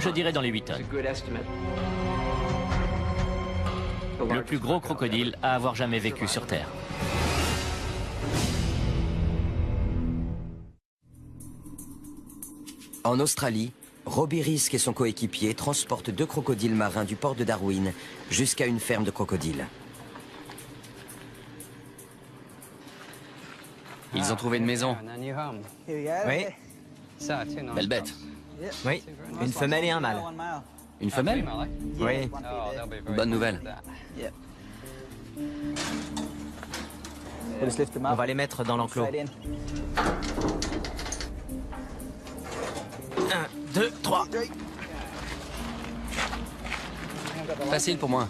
Speaker 3: je dirais dans les 8 tonnes. Le plus gros crocodile à avoir jamais vécu sur Terre.
Speaker 2: En Australie, Robbie Risk et son coéquipier transportent 2 crocodiles marins du port de Darwin jusqu'à une ferme de crocodiles.
Speaker 4: Ils ont trouvé une maison.
Speaker 6: Oui,
Speaker 4: Belle bête.
Speaker 6: oui, une femelle et un mâle.
Speaker 4: Une femelle?
Speaker 6: Oui,
Speaker 4: Bonne nouvelle.
Speaker 6: on va les mettre dans l'enclos. 1, 2, 3.
Speaker 4: Facile pour moi.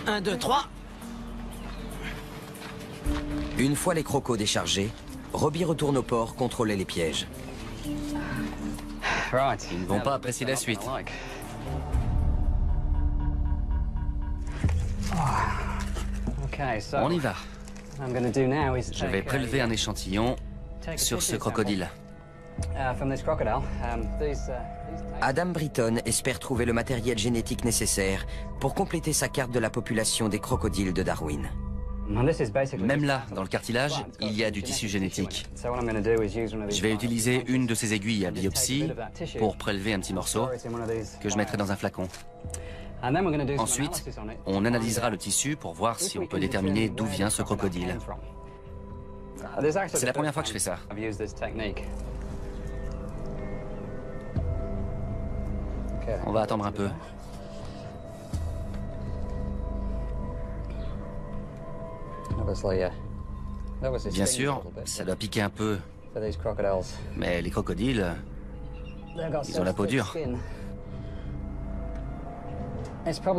Speaker 6: 1, 2, 3.
Speaker 2: Une fois les crocos déchargés, Robbie retourne au port contrôler les pièges.
Speaker 4: Ils ne vont pas apprécier la suite. On y va. Je vais prélever un échantillon sur ce crocodile.
Speaker 2: Adam Britton espère trouver le matériel génétique nécessaire pour compléter sa carte de la population des crocodiles de Darwin.
Speaker 4: Même là, dans le cartilage, il y a du tissu génétique. Je vais utiliser une de ces aiguilles à biopsie pour prélever un petit morceau que je mettrai dans un flacon. Ensuite, on analysera le tissu pour voir si on peut déterminer d'où vient ce crocodile. C'est la première fois que je fais ça. On va attendre un peu. Bien sûr, ça doit piquer un peu, mais les crocodiles, ils ont la peau dure.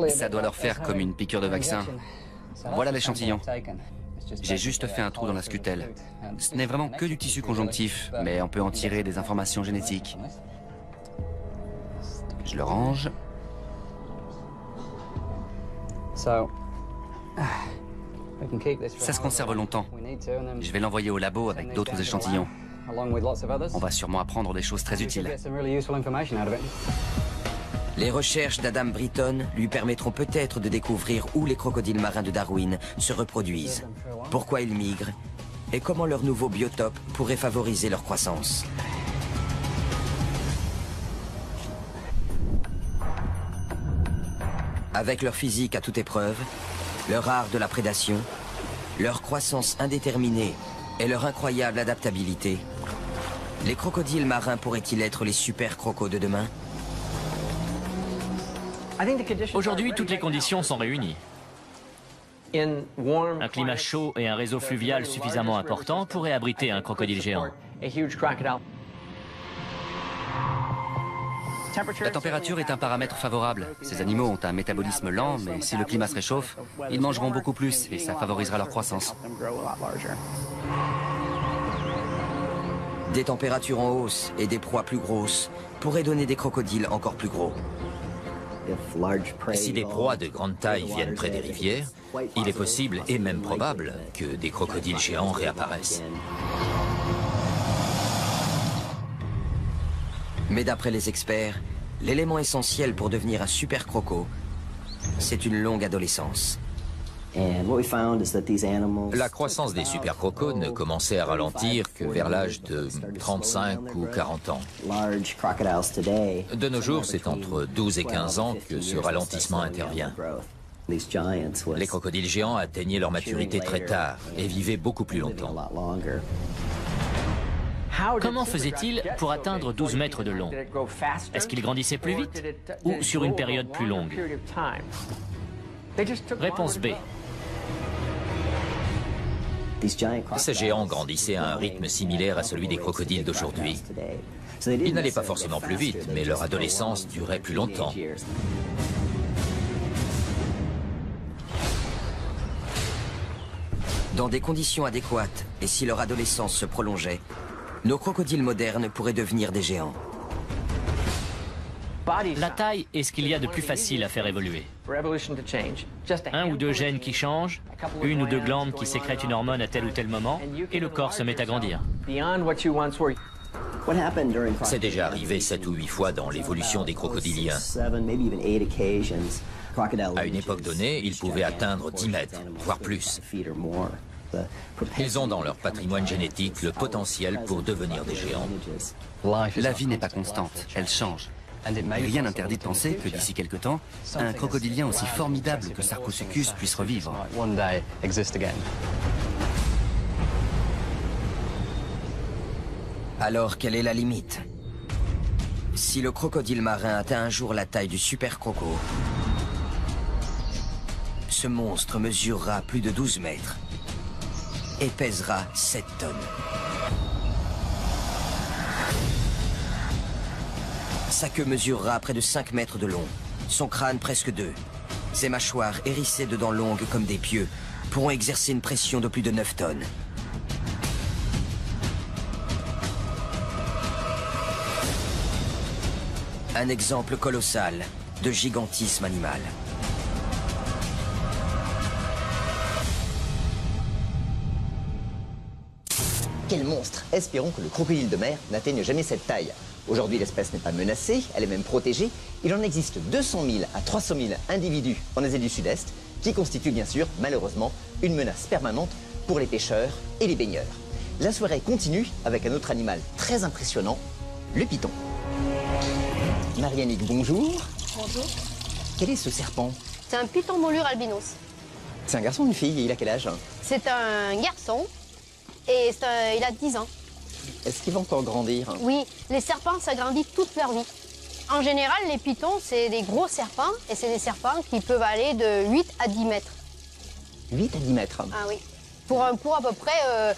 Speaker 4: Ça doit leur faire comme une piqûre de vaccin. Voilà l'échantillon. J'ai juste fait un trou dans la scutelle. Ce n'est vraiment que du tissu conjonctif, mais on peut en tirer des informations génétiques. Je le range. Ça se conserve longtemps. Je vais l'envoyer au labo avec d'autres échantillons. On va sûrement apprendre des choses très utiles.
Speaker 2: Les recherches d'Adam Britton lui permettront peut-être de découvrir où les crocodiles marins de Darwin se reproduisent, pourquoi ils migrent et comment leur nouveau biotope pourrait favoriser leur croissance. Avec leur physique à toute épreuve, leur art de la prédation, leur croissance indéterminée et leur incroyable adaptabilité, Les crocodiles marins pourraient-ils être les super crocos de demain?
Speaker 3: Aujourd'hui, toutes les conditions sont réunies. Un climat chaud et un réseau fluvial suffisamment important pourraient abriter un crocodile géant.
Speaker 4: La température est un paramètre favorable. Ces animaux ont un métabolisme lent, mais si le climat se réchauffe, ils mangeront beaucoup plus et ça favorisera leur croissance.
Speaker 2: Des températures en hausse et des proies plus grosses pourraient donner des crocodiles encore plus gros.
Speaker 5: Si des proies de grande taille viennent près des rivières, il est possible et même probable que des crocodiles géants réapparaissent.
Speaker 2: Mais d'après les experts, l'élément essentiel pour devenir un super croco, c'est une longue adolescence.
Speaker 5: La croissance des super crocos ne commençait à ralentir que vers l'âge de 35 ou 40 ans. De nos jours, c'est entre 12 et 15 ans que ce ralentissement intervient. Les crocodiles géants atteignaient leur maturité très tard et vivaient beaucoup plus longtemps.
Speaker 3: Comment faisait-il pour atteindre 12 mètres de long? Est-ce qu'il grandissait plus vite ou sur une période plus longue? Réponse B.
Speaker 5: Ces géants grandissaient à un rythme similaire à celui des crocodiles d'aujourd'hui. Ils n'allaient pas forcément plus vite, mais leur adolescence durait plus longtemps.
Speaker 2: Dans des conditions adéquates, et si leur adolescence se prolongeait, nos crocodiles modernes pourraient devenir des géants.
Speaker 3: La taille est ce qu'il y a de plus facile à faire évoluer. Un ou deux gènes qui changent, une ou deux glandes qui sécrètent une hormone à tel ou tel moment, et le corps se met à grandir.
Speaker 5: C'est déjà arrivé 7 ou 8 fois dans l'évolution des crocodiliens. À une époque donnée, ils pouvaient atteindre 10 mètres, voire plus. Ils ont dans leur patrimoine génétique le potentiel pour devenir des géants.
Speaker 4: La vie n'est pas constante, elle change. Rien n'interdit de penser que d'ici quelque temps, un crocodilien aussi formidable que Sarcosuchus puisse revivre.
Speaker 2: Alors, quelle est la limite? Si le crocodile marin atteint un jour la taille du super croco, ce monstre mesurera plus de 12 mètres et pèsera 7 tonnes. Sa queue mesurera près de 5 mètres de long, son crâne presque 2. Ses mâchoires hérissées de dents longues comme des pieux pourront exercer une pression de plus de 9 tonnes. Un exemple colossal de gigantisme animal.
Speaker 1: Quel monstre! Espérons que le crocodile de mer n'atteigne jamais cette taille. Aujourd'hui, l'espèce n'est pas menacée, elle est même protégée. Il en existe 200 000 à 300 000 individus en Asie du Sud-Est, qui constituent bien sûr, malheureusement, une menace permanente pour les pêcheurs et les baigneurs. La soirée continue avec un autre animal très impressionnant, le python. Marie-Annick, bonjour.
Speaker 7: Bonjour.
Speaker 1: Quel est ce serpent?
Speaker 7: C'est un python moulure albinos.
Speaker 1: C'est un garçon ou une fille? Il a quel âge?
Speaker 7: C'est un garçon et il a 10 ans.
Speaker 1: Est-ce qu'il va encore grandir?
Speaker 7: Oui, les serpents, ça grandit toute leur vie. En général, les pythons, c'est des gros serpents et c'est des serpents qui peuvent aller de 8 à 10 mètres.
Speaker 1: 8 à 10 mètres?
Speaker 7: Ah oui. Pour un poids à peu près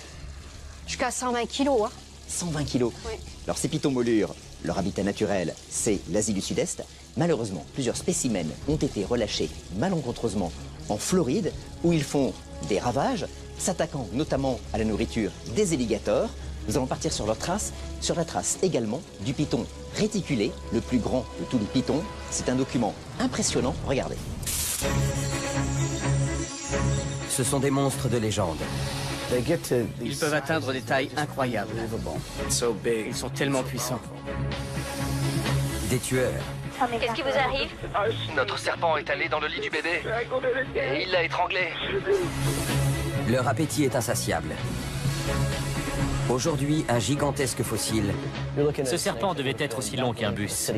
Speaker 7: jusqu'à 120 kilos. Hein.
Speaker 1: 120 kilos.
Speaker 7: Oui.
Speaker 1: Alors ces pythons moulures, leur habitat naturel, c'est l'Asie du Sud-Est. Malheureusement, plusieurs spécimens ont été relâchés malencontreusement en Floride, où ils font des ravages, s'attaquant notamment à la nourriture des alligators. Nous allons partir sur leur trace, sur la trace également du python réticulé, le plus grand de tous les pythons. C'est un document impressionnant, regardez.
Speaker 2: Ce sont des monstres de légende.
Speaker 8: Ils peuvent atteindre des tailles incroyables. Ils sont tellement puissants.
Speaker 2: Des tueurs.
Speaker 7: Qu'est-ce qui vous arrive?
Speaker 9: Notre serpent est allé dans le lit du bébé et il l'a étranglé.
Speaker 2: Leur appétit est insatiable. Aujourd'hui, un gigantesque fossile
Speaker 3: Ce serpent devait être aussi long qu'un bus.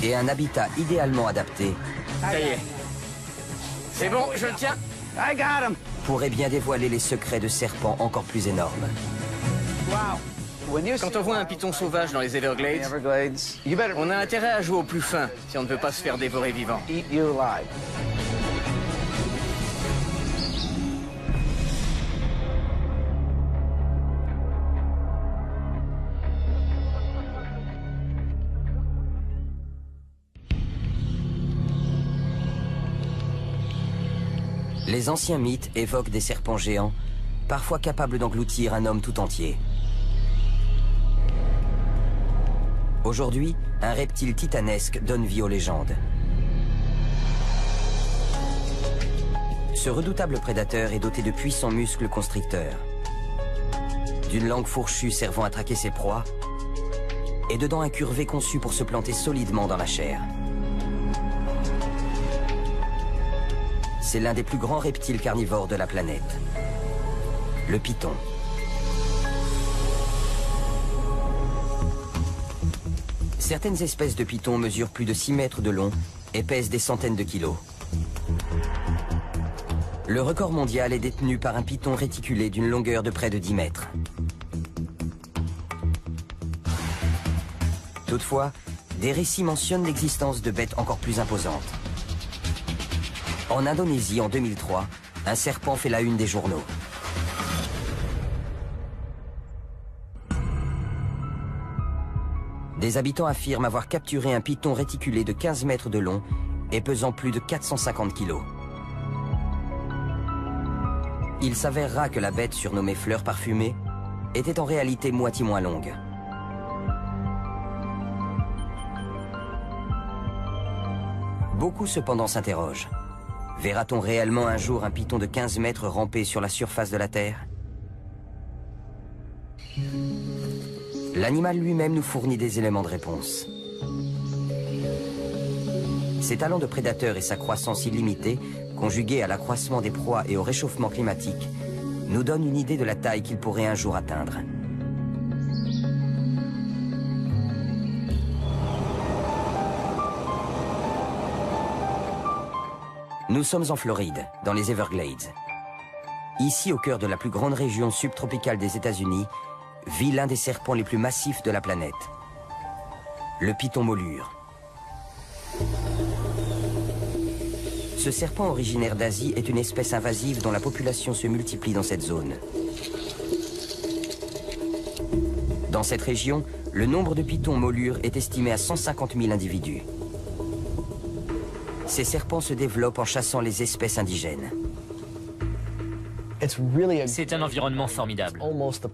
Speaker 2: et un habitat idéalement adapté
Speaker 8: Ça y est. C'est bon, je le tiens. I got him.
Speaker 2: pourrait bien dévoiler les secrets de serpents encore plus énormes.
Speaker 8: Wow. Quand on voit un python sauvage dans les Everglades, on a intérêt à jouer au plus fin si on ne veut pas se faire dévorer vivant.
Speaker 2: Les anciens mythes évoquent des serpents géants, parfois capables d'engloutir un homme tout entier. Aujourd'hui, un reptile titanesque donne vie aux légendes. Ce redoutable prédateur est doté de puissants muscles constricteurs, d'une langue fourchue servant à traquer ses proies, et de dents incurvées conçues pour se planter solidement dans la chair. C'est l'un des plus grands reptiles carnivores de la planète, le python. Certaines espèces de pythons mesurent plus de 6 mètres de long et pèsent des centaines de kilos. Le record mondial est détenu par un python réticulé d'une longueur de près de 10 mètres. Toutefois, des récits mentionnent l'existence de bêtes encore plus imposantes. En Indonésie, en 2003, un serpent fait la une des journaux. Des habitants affirment avoir capturé un python réticulé de 15 mètres de long et pesant plus de 450 kilos. Il s'avérera que la bête surnommée Fleur Parfumée était en réalité moitié moins longue. Beaucoup cependant s'interrogent. Verra-t-on réellement un jour un python de 15 mètres ramper sur la surface de la Terre? L'animal lui-même nous fournit des éléments de réponse. Ses talents de prédateur et sa croissance illimitée, conjugués à l'accroissement des proies et au réchauffement climatique, nous donnent une idée de la taille qu'il pourrait un jour atteindre. Nous sommes en Floride, dans les Everglades. Ici, au cœur de la plus grande région subtropicale des États-Unis, vit l'un des serpents les plus massifs de la planète, le python molure. Ce serpent originaire d'Asie est une espèce invasive dont la population se multiplie dans cette zone. Dans cette région, le nombre de pythons molures est estimé à 150 000 individus. Ces serpents se développent en chassant les espèces indigènes.
Speaker 3: C'est un environnement formidable.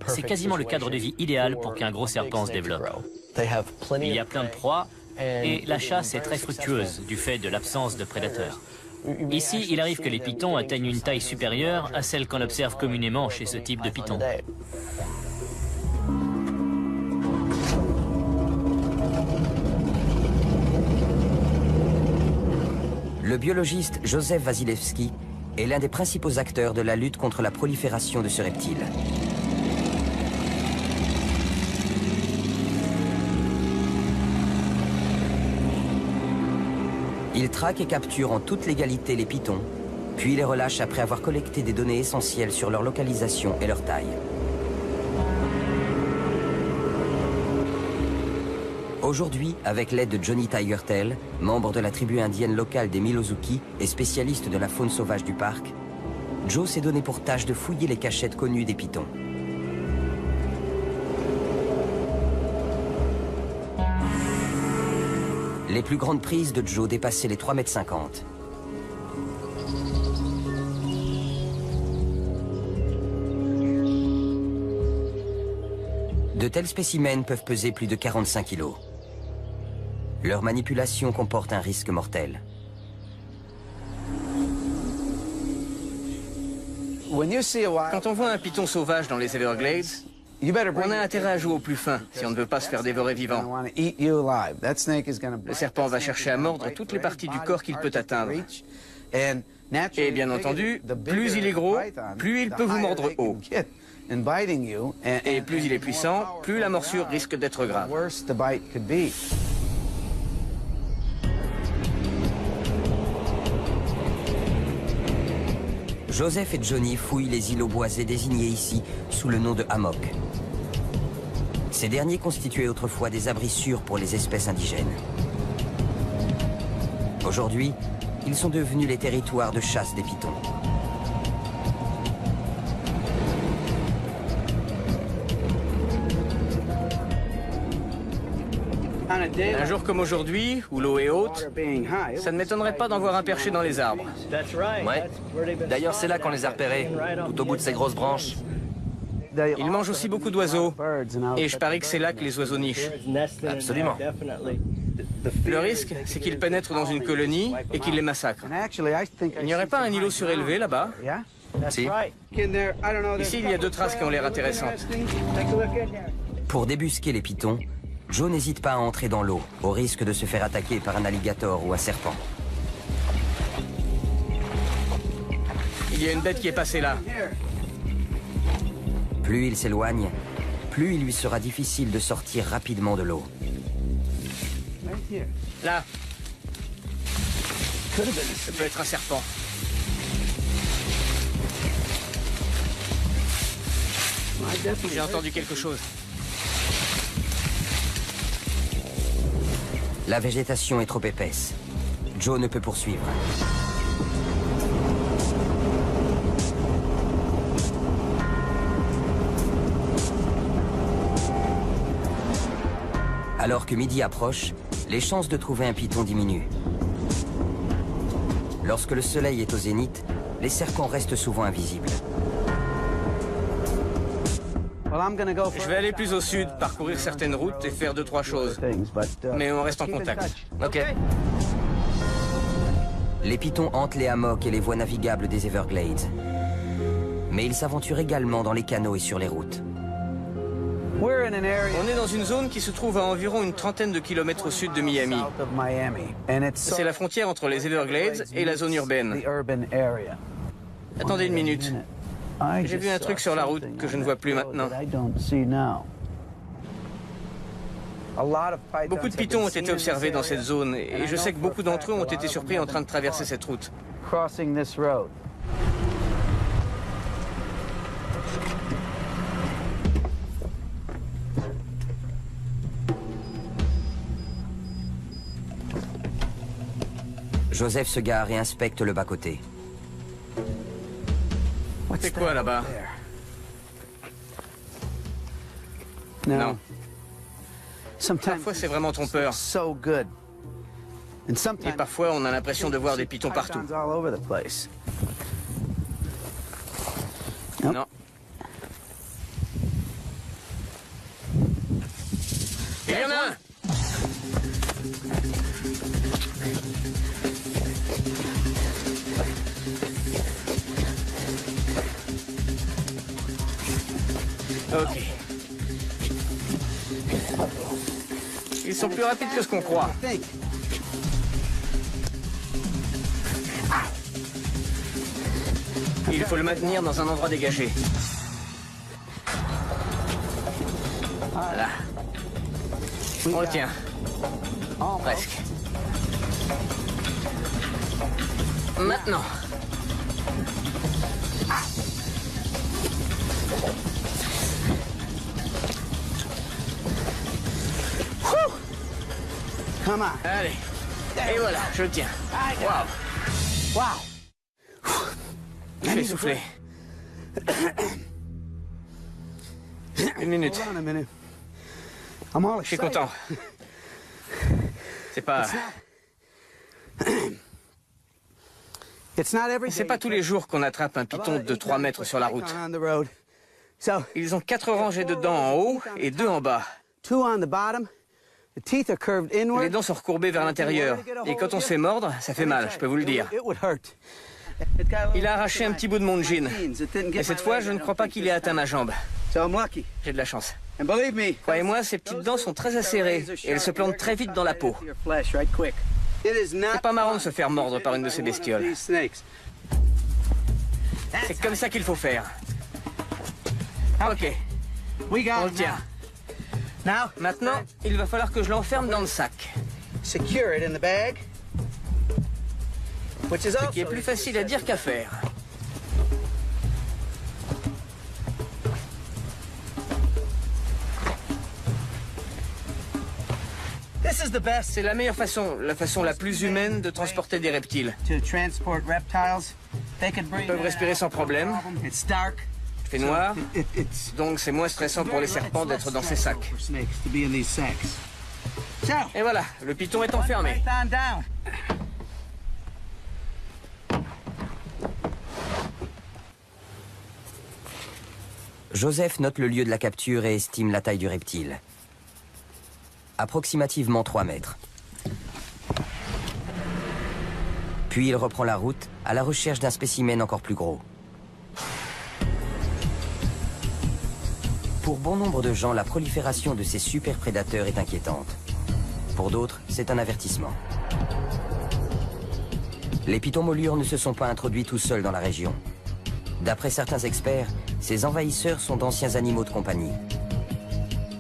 Speaker 3: C'est quasiment le cadre de vie idéal pour qu'un gros serpent se développe. Il y a plein de proies et la chasse est très fructueuse du fait de l'absence de prédateurs. Ici, il arrive que les pythons atteignent une taille supérieure à celle qu'on observe communément chez ce type de python.
Speaker 2: Le biologiste Joseph Wasilewski est l'un des principaux acteurs de la lutte contre la prolifération de ce reptile. Il traque et capture en toute légalité les pythons, puis les relâche après avoir collecté des données essentielles sur leur localisation et leur taille. Aujourd'hui, avec l'aide de Johnny Tigertail, membre de la tribu indienne locale des Milozuki et spécialiste de la faune sauvage du parc, Joe s'est donné pour tâche de fouiller les cachettes connues des pythons. Les plus grandes prises de Joe dépassaient les 3,50 m. De tels spécimens peuvent peser plus de 45 kg. Leur manipulation comporte un risque mortel.
Speaker 8: Quand on voit un python sauvage dans les Everglades, on a intérêt à jouer au plus fin si on ne veut pas se faire dévorer vivant. Le serpent va chercher à mordre toutes les parties du corps qu'il peut atteindre. Et bien entendu, plus il est gros, plus il peut vous mordre haut. Et plus il est puissant, plus la morsure risque d'être grave.
Speaker 2: Joseph et Johnny fouillent les îlots boisés désignés ici sous le nom de hammock. Ces derniers constituaient autrefois des abris sûrs pour les espèces indigènes. Aujourd'hui, ils sont devenus les territoires de chasse des pitons.
Speaker 8: Un jour comme aujourd'hui, où l'eau est haute, ça ne m'étonnerait pas d'en voir un perché dans les arbres.
Speaker 9: Ouais. D'ailleurs, c'est là qu'on les a repérés, tout au bout de ces grosses branches.
Speaker 8: Ils mangent aussi beaucoup d'oiseaux, et je parie que c'est là que les oiseaux nichent.
Speaker 9: Absolument.
Speaker 8: Le risque, c'est qu'ils pénètrent dans une colonie et qu'ils les massacrent. Il n'y aurait pas un îlot surélevé là-bas?
Speaker 9: Si.
Speaker 8: Ici, il y a 2 traces qui ont l'air intéressantes.
Speaker 2: Pour débusquer les pitons, Joe n'hésite pas à entrer dans l'eau, au risque de se faire attaquer par un alligator ou un serpent.
Speaker 8: Il y a une bête qui est passée là.
Speaker 2: Plus il s'éloigne, plus il lui sera difficile de sortir rapidement de l'eau.
Speaker 8: Là. Ça peut être un serpent. J'ai entendu quelque chose.
Speaker 2: La végétation est trop épaisse. Joe ne peut poursuivre. Alors que midi approche, les chances de trouver un python diminuent. Lorsque le soleil est au zénith, les serpents restent souvent invisibles.
Speaker 8: Je vais aller plus au sud, parcourir certaines routes et faire 2-3 choses. Mais on reste en contact.
Speaker 9: Ok.
Speaker 2: Les pitons hantent les hammocks et les voies navigables des Everglades. Mais ils s'aventurent également dans les canaux et sur les routes.
Speaker 8: On est dans une zone qui se trouve à environ une trentaine de kilomètres au sud de Miami. C'est la frontière entre les Everglades et la zone urbaine. Attendez une minute. J'ai vu un truc sur la route que je ne vois plus maintenant. Beaucoup de pitons ont été observés dans cette zone et je sais que beaucoup d'entre eux ont été surpris en train de traverser cette route.
Speaker 2: Joseph se gare et inspecte le bas-côté.
Speaker 8: C'est quoi là-bas? Non. Parfois c'est vraiment trompeur. Et parfois on a l'impression de voir des pitons partout. Non. Il y en a un! Ok. Ils sont plus rapides que ce qu'on croit. Il faut le maintenir dans un endroit dégagé. Voilà. On le tient. Presque. Maintenant. Allez. Et voilà, je le tiens. Waouh. Je vais souffler. Une minute. Je suis content. C'est pas... C'est pas tous les jours qu'on attrape un python de 3 mètres sur la route. Ils ont 4 rangées de dents en haut et 2 en bas. Les dents sont recourbées vers l'intérieur. Et quand on se fait mordre, ça fait mal, je peux vous le dire. Il a arraché un petit bout de mon jean. Et cette fois, je ne crois pas qu'il ait atteint ma jambe. J'ai de la chance. Croyez-moi, ces petites dents sont très acérées et elles se plantent très vite dans la peau. C'est pas marrant de se faire mordre par une de ces bestioles. C'est comme ça qu'il faut faire. Ok. On le tient. Maintenant, il va falloir que je l'enferme dans le sac. Ce qui est plus facile à dire qu'à faire. C'est la meilleure façon, la façon la plus humaine de transporter des reptiles. Ils peuvent respirer sans problème. Il fait noir, donc c'est moins stressant pour les serpents d'être dans ces sacs. Et voilà, le python est enfermé.
Speaker 2: Joseph note le lieu de la capture et estime la taille du reptile. Approximativement 3 mètres. Puis il reprend la route à la recherche d'un spécimen encore plus gros. Pour bon nombre de gens, la prolifération de ces super prédateurs est inquiétante. Pour d'autres, c'est un avertissement. Les pythons molures ne se sont pas introduits tout seuls dans la région. D'après certains experts, ces envahisseurs sont d'anciens animaux de compagnie.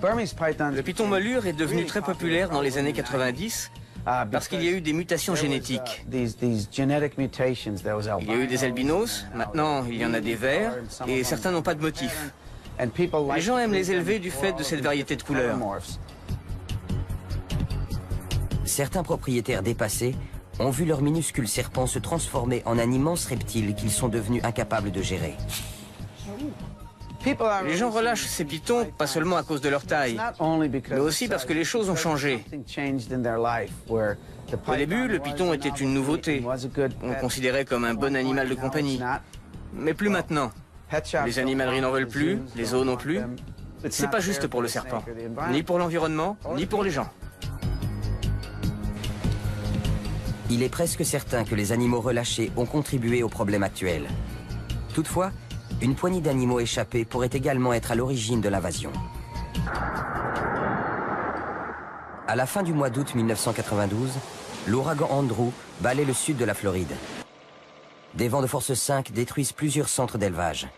Speaker 8: Le python molure est devenu très populaire dans les années 90 parce qu'il y a eu des mutations génétiques. Il y a eu des albinos, maintenant il y en a des verts, et certains n'ont pas de motif. Les gens aiment les élever du fait de cette variété de couleurs.
Speaker 2: Certains propriétaires dépassés ont vu leurs minuscules serpents se transformer en un immense reptile qu'ils sont devenus incapables de gérer.
Speaker 8: Les gens relâchent ces pythons, pas seulement à cause de leur taille, mais aussi parce que les choses ont changé. Au début, le python était une nouveauté. On le considérait comme un bon animal de compagnie. Mais plus maintenant. Les animaleries n'en veulent plus, les zoos non plus. C'est pas juste pour le serpent, ni pour l'environnement, ni pour les gens.
Speaker 2: Il est presque certain que les animaux relâchés ont contribué au problème actuel. Toutefois, une poignée d'animaux échappés pourrait également être à l'origine de l'invasion. À la fin du mois d'août 1992, l'ouragan Andrew balaie le sud de la Floride. Des vents de force 5 détruisent plusieurs centres d'élevage.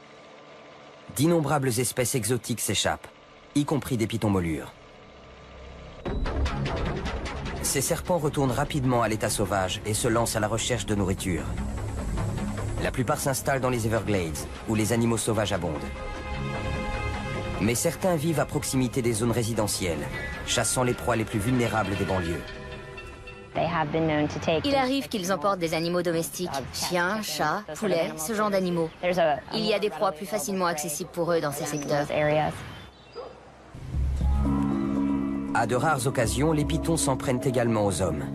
Speaker 2: D'innombrables espèces exotiques s'échappent, y compris des pythons molures. Ces serpents retournent rapidement à l'état sauvage et se lancent à la recherche de nourriture. La plupart s'installent dans les Everglades, où les animaux sauvages abondent. Mais certains vivent à proximité des zones résidentielles, chassant les proies les plus vulnérables des banlieues.
Speaker 10: Il arrive qu'ils emportent des animaux domestiques, chiens, chats, poulets, ce genre d'animaux. Il y a des proies plus facilement accessibles pour eux dans ces secteurs.
Speaker 2: À de rares occasions, les pythons s'en prennent également aux hommes.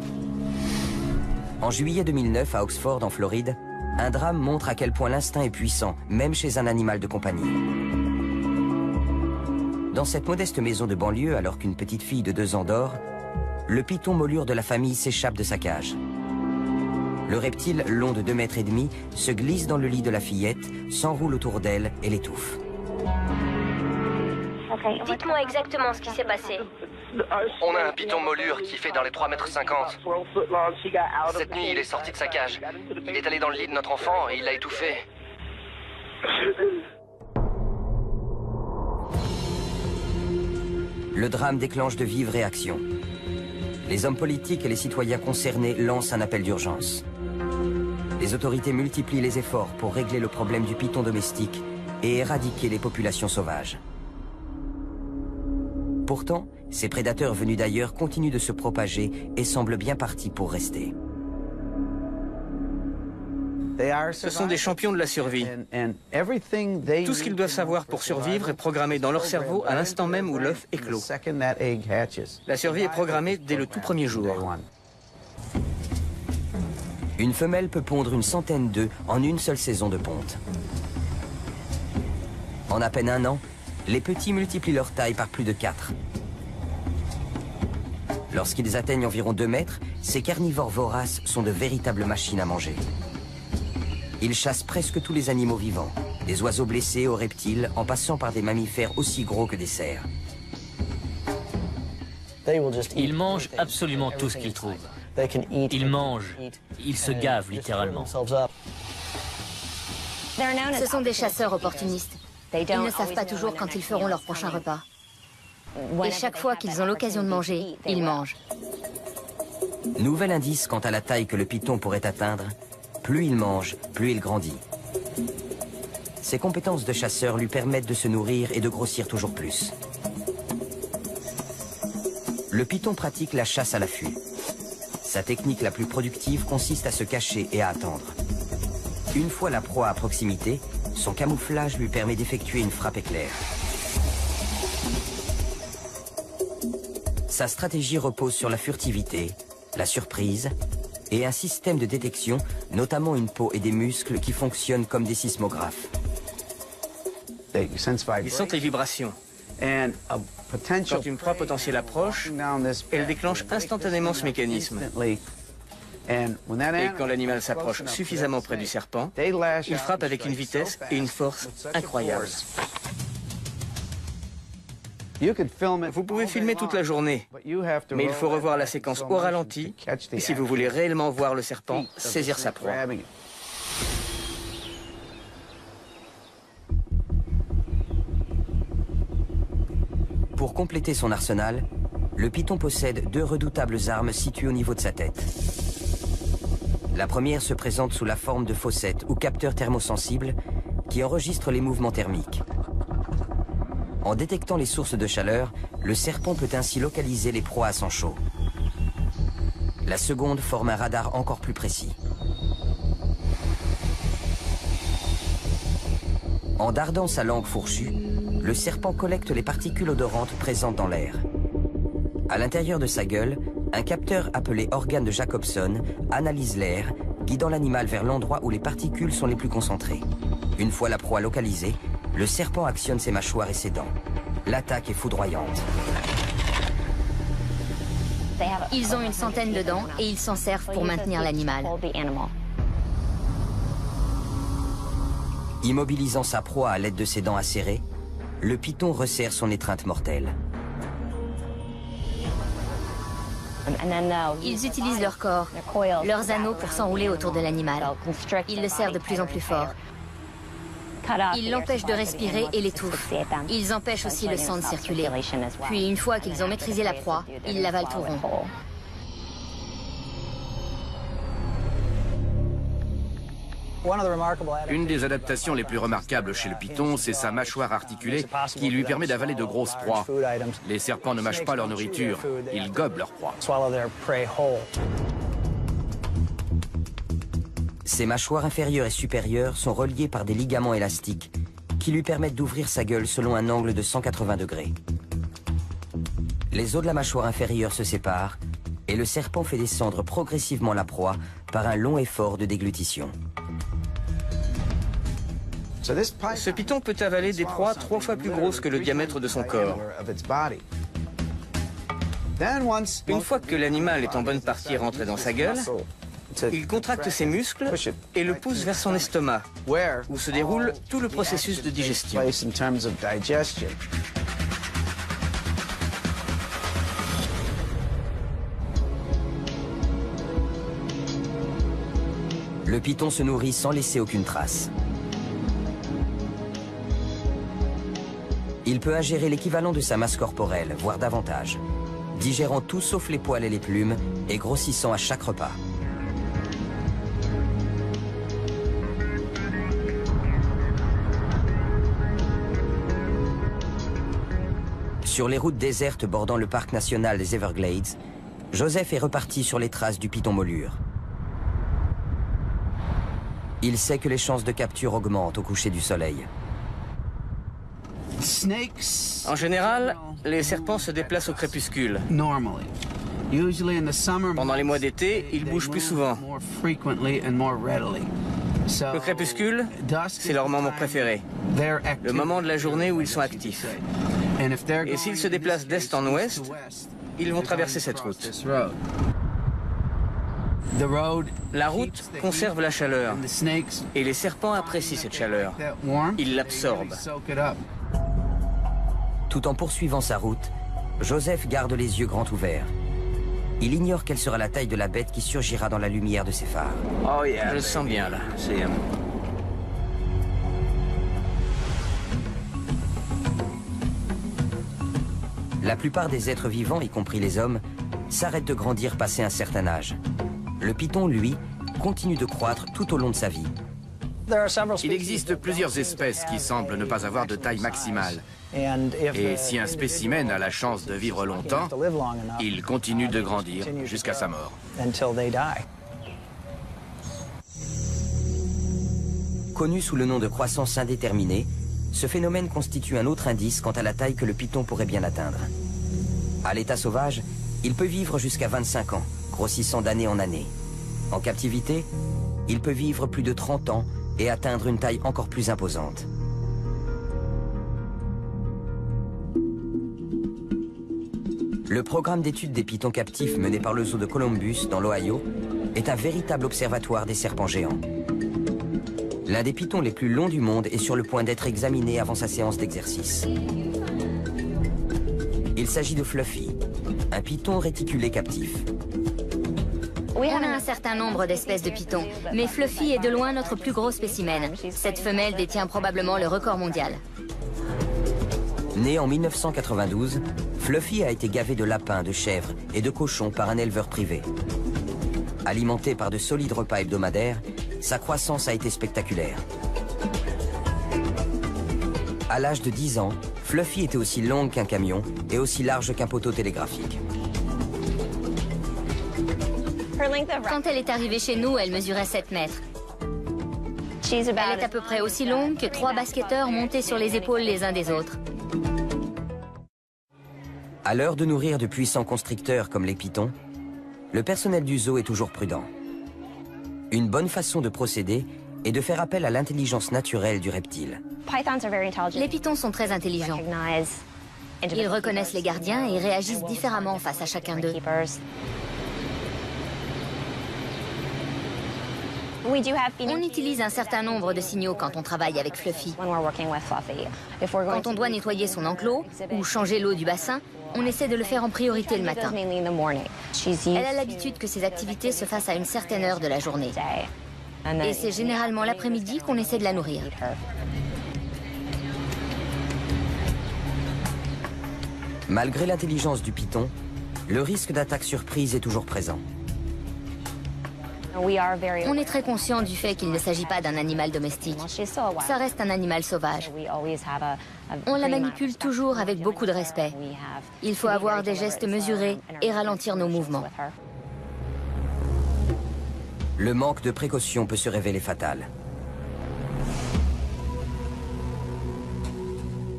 Speaker 2: En juillet 2009, à Oxford, en Floride, un drame montre à quel point l'instinct est puissant, même chez un animal de compagnie. Dans cette modeste maison de banlieue, alors qu'une petite fille de 2 ans dort, le python molure de la famille s'échappe de sa cage. Le reptile, long de 2,5 mètres, se glisse dans le lit de la fillette, s'enroule autour d'elle et l'étouffe.
Speaker 10: Dites-moi exactement ce qui s'est passé.
Speaker 9: On a un python molure qui fait dans les 3,50 mètres. Cette nuit, il est sorti de sa cage. Il est allé dans le lit de notre enfant et il l'a étouffé.
Speaker 2: Le drame déclenche de vives réactions. Les hommes politiques et les citoyens concernés lancent un appel d'urgence. Les autorités multiplient les efforts pour régler le problème du python domestique et éradiquer les populations sauvages. Pourtant, ces prédateurs venus d'ailleurs continuent de se propager et semblent bien partis pour rester.
Speaker 8: Ce sont des champions de la survie. Tout ce qu'ils doivent savoir pour survivre est programmé dans leur cerveau à l'instant même où l'œuf éclot. La survie est programmée dès le tout premier jour.
Speaker 2: Une femelle peut pondre une centaine d'œufs en une seule saison de ponte. En à peine 1 an, les petits multiplient leur taille par plus de 4. Lorsqu'ils atteignent environ 2 mètres, ces carnivores voraces sont de véritables machines à manger. Ils chassent presque tous les animaux vivants, des oiseaux blessés aux reptiles, en passant par des mammifères aussi gros que des cerfs.
Speaker 3: Ils mangent absolument tout ce qu'ils trouvent. Ils mangent, ils se gavent littéralement.
Speaker 10: Ce sont des chasseurs opportunistes. Ils ne savent pas toujours quand ils feront leur prochain repas. Et chaque fois qu'ils ont l'occasion de manger, ils mangent.
Speaker 2: Nouvel indice quant à la taille que le python pourrait atteindre, plus il mange, plus il grandit. Ses compétences de chasseur lui permettent de se nourrir et de grossir toujours plus. Le python pratique la chasse à l'affût. Sa technique la plus productive consiste à se cacher et à attendre. Une fois la proie à proximité, son camouflage lui permet d'effectuer une frappe éclair. Sa stratégie repose sur la furtivité, la surprise et un système de détection, notamment une peau et des muscles qui fonctionnent comme des sismographes.
Speaker 8: Ils sentent les vibrations. Quand une proie potentielle approche, elle déclenche instantanément ce mécanisme. Et quand l'animal s'approche suffisamment près du serpent, il frappe avec une vitesse et une force incroyables. Vous pouvez filmer toute la journée, mais il faut revoir la séquence au ralenti si vous voulez réellement voir le serpent saisir sa proie.
Speaker 2: Pour compléter son arsenal, le python possède 2 redoutables armes situées au niveau de sa tête. La première se présente sous la forme de fossettes ou capteurs thermosensibles qui enregistrent les mouvements thermiques. En détectant les sources de chaleur, le serpent peut ainsi localiser les proies à sang chaud. La seconde forme un radar encore plus précis. En dardant sa langue fourchue, le serpent collecte les particules odorantes présentes dans l'air. À l'intérieur de sa gueule, un capteur appelé organe de Jacobson analyse l'air, guidant l'animal vers l'endroit où les particules sont les plus concentrées. Une fois la proie localisée, le serpent actionne ses mâchoires et ses dents. L'attaque est foudroyante.
Speaker 10: Ils ont une centaine de dents et ils s'en servent pour maintenir l'animal.
Speaker 2: Immobilisant sa proie à l'aide de ses dents acérées, le python resserre son étreinte mortelle.
Speaker 10: Ils utilisent leur corps, leurs anneaux pour s'enrouler autour de l'animal. Ils le serrent de plus en plus fort. Ils l'empêchent de respirer et l'étouffent. Ils empêchent aussi le sang de circuler. Puis une fois qu'ils ont maîtrisé la proie, ils l'avalent tout rond.
Speaker 11: Une des adaptations les plus remarquables chez le python, c'est sa mâchoire articulée qui lui permet d'avaler de grosses proies. Les serpents ne mâchent pas leur nourriture, ils gobent leur proie.
Speaker 2: Ses mâchoires inférieures et supérieures sont reliées par des ligaments élastiques qui lui permettent d'ouvrir sa gueule selon un angle de 180 degrés. Les os de la mâchoire inférieure se séparent et le serpent fait descendre progressivement la proie par un long effort de déglutition.
Speaker 8: Ce python peut avaler des proies 3 fois plus grosses que le diamètre de son corps. Une fois que l'animal est en bonne partie rentré dans sa gueule, il contracte ses muscles et le pousse vers son estomac, où se déroule tout le processus de digestion.
Speaker 2: Le python se nourrit sans laisser aucune trace. Il peut ingérer l'équivalent de sa masse corporelle, voire davantage, digérant tout sauf les poils et les plumes et grossissant à chaque repas. Sur les routes désertes bordant le parc national des Everglades, Joseph est reparti sur les traces du python molure. Il sait que les chances de capture augmentent au coucher du soleil.
Speaker 8: En général, les serpents se déplacent au crépuscule. Pendant les mois d'été, ils bougent plus souvent. Le crépuscule, c'est leur moment préféré. Le moment de la journée où ils sont actifs. Et s'ils se déplacent d'est en ouest, ils vont traverser cette route. La route conserve la chaleur. Et les serpents apprécient cette chaleur. Ils l'absorbent.
Speaker 2: Tout en poursuivant sa route, Joseph garde les yeux grands ouverts. Il ignore quelle sera la taille de la bête qui surgira dans la lumière de ses phares.
Speaker 8: Oh yeah, je le sens bien là. C'est...
Speaker 2: La plupart des êtres vivants, y compris les hommes, s'arrêtent de grandir passé un certain âge. Le python, lui, continue de croître tout au long de sa vie.
Speaker 11: Il existe plusieurs espèces qui semblent ne pas avoir de taille maximale. Et si un spécimen a la chance de vivre longtemps, il continue de grandir jusqu'à sa mort.
Speaker 2: Connu sous le nom de croissance indéterminée, ce phénomène constitue un autre indice quant à la taille que le python pourrait bien atteindre. À l'état sauvage, il peut vivre jusqu'à 25 ans, grossissant d'année en année. En captivité, il peut vivre plus de 30 ans et atteindre une taille encore plus imposante. Le programme d'études des pythons captifs mené par le zoo de Columbus, dans l'Ohio, est un véritable observatoire des serpents géants. L'un des pythons les plus longs du monde est sur le point d'être examiné avant sa séance d'exercice. Il s'agit de Fluffy, un python réticulé captif.
Speaker 10: On a un certain nombre d'espèces de pythons, mais Fluffy est de loin notre plus gros spécimen. Cette femelle détient probablement le record mondial.
Speaker 2: Né en 1992, Fluffy a été gavé de lapins, de chèvres et de cochons par un éleveur privé. Alimenté par de solides repas hebdomadaires, sa croissance a été spectaculaire. À l'âge de 10 ans, Fluffy était aussi longue qu'un camion et aussi large qu'un poteau télégraphique.
Speaker 10: Quand elle est arrivée chez nous, elle mesurait 7 mètres. Elle est à peu près aussi longue que 3 basketteurs montés sur les épaules les uns des autres.
Speaker 2: À l'heure de nourrir de puissants constricteurs comme les pythons, le personnel du zoo est toujours prudent. Une bonne façon de procéder est de faire appel à l'intelligence naturelle du reptile.
Speaker 10: Les pythons sont très intelligents. Ils reconnaissent les gardiens et réagissent différemment face à chacun d'eux. On utilise un certain nombre de signaux quand on travaille avec Fluffy. Quand on doit nettoyer son enclos ou changer l'eau du bassin, on essaie de le faire en priorité le matin. Elle a l'habitude que ces activités se fassent à une certaine heure de la journée. Et c'est généralement l'après-midi qu'on essaie de la nourrir.
Speaker 2: Malgré l'intelligence du python, le risque d'attaque surprise est toujours présent.
Speaker 10: On est très conscient du fait qu'il ne s'agit pas d'un animal domestique. Ça reste un animal sauvage. On la manipule toujours avec beaucoup de respect. Il faut avoir des gestes mesurés et ralentir nos mouvements.
Speaker 2: Le manque de précaution peut se révéler fatal.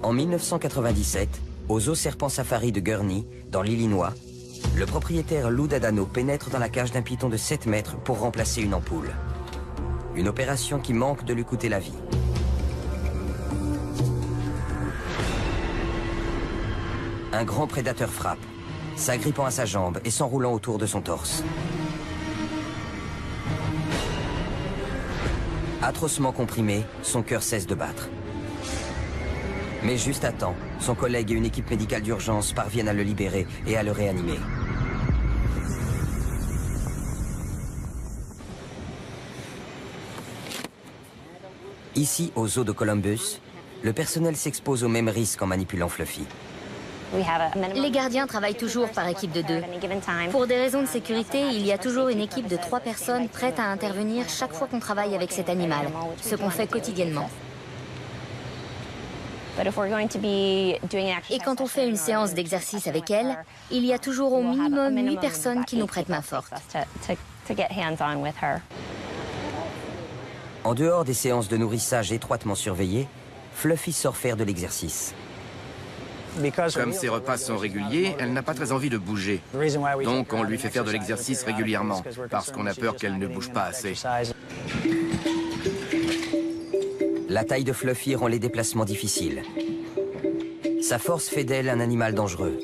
Speaker 2: En 1997, au zoo Serpent Safari de Gurnee, dans l'Illinois, le propriétaire Lou Dadano pénètre dans la cage d'un python de 7 mètres pour remplacer une ampoule. Une opération qui manque de lui coûter la vie. Un grand prédateur frappe, s'agrippant à sa jambe et s'enroulant autour de son torse. Atrocement comprimé, son cœur cesse de battre. Mais juste à temps, son collègue et une équipe médicale d'urgence parviennent à le libérer et à le réanimer. Ici, au zoo de Columbus, le personnel s'expose aux mêmes risques en manipulant Fluffy.
Speaker 10: Les gardiens travaillent toujours par équipe de 2. Pour des raisons de sécurité, il y a toujours une équipe de 3 personnes prêtes à intervenir chaque fois qu'on travaille avec cet animal, ce qu'on fait quotidiennement. Et quand on fait une séance d'exercice avec elle, il y a toujours au minimum 8 personnes qui nous prêtent main forte.
Speaker 2: En dehors des séances de nourrissage étroitement surveillées, Fluffy sort faire de l'exercice.
Speaker 11: Comme ses repas sont réguliers, elle n'a pas très envie de bouger. Donc on lui fait faire de l'exercice régulièrement, parce qu'on a peur qu'elle ne bouge pas assez.
Speaker 2: La taille de Fluffy rend les déplacements difficiles. Sa force fait d'elle un animal dangereux.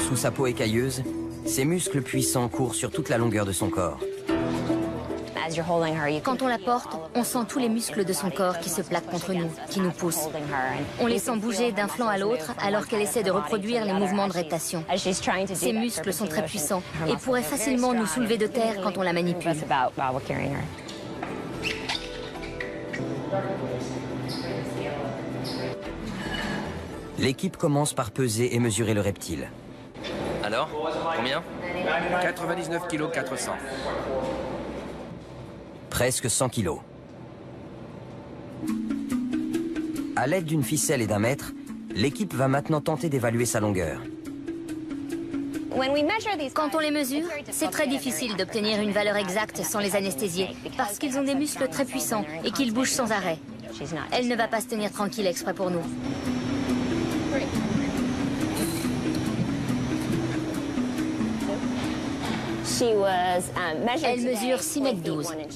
Speaker 2: Sous sa peau écailleuse, ses muscles puissants courent sur toute la longueur de son corps.
Speaker 10: Quand on la porte, on sent tous les muscles de son corps qui se plaquent contre nous, qui nous poussent. On les sent bouger d'un flanc à l'autre alors qu'elle essaie de reproduire les mouvements de reptation. Ses muscles sont très puissants et pourraient facilement nous soulever de terre quand on la manipule.
Speaker 2: L'équipe commence par peser et mesurer le reptile.
Speaker 9: Alors, combien?
Speaker 11: 99 kg 400.
Speaker 2: Presque 100 kilos. À l'aide d'une ficelle et d'un mètre, l'équipe va maintenant tenter d'évaluer sa longueur.
Speaker 10: Quand on les mesure, c'est très difficile d'obtenir une valeur exacte sans les anesthésier, parce qu'ils ont des muscles très puissants et qu'ils bougent sans arrêt. Elle ne va pas se tenir tranquille exprès pour nous. Elle mesure 6,12 m.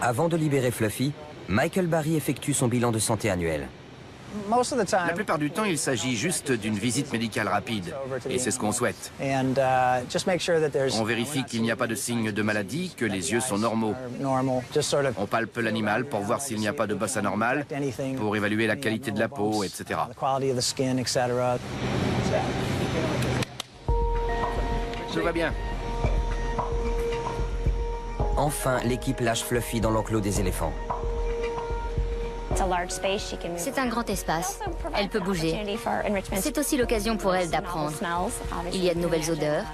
Speaker 2: Avant de libérer Fluffy, Michael Barry effectue son bilan de santé annuel.
Speaker 11: La plupart du temps, il s'agit juste d'une visite médicale rapide, et c'est ce qu'on souhaite. On vérifie qu'il n'y a pas de signes de maladie, que les yeux sont normaux. On palpe l'animal pour voir s'il n'y a pas de bosse anormale, pour évaluer la qualité de la peau, etc. Tout va bien.
Speaker 2: Enfin, l'équipe lâche Fluffy dans l'enclos des éléphants.
Speaker 10: C'est un grand espace. Elle peut bouger. C'est aussi l'occasion pour elle d'apprendre. Il y a de nouvelles odeurs.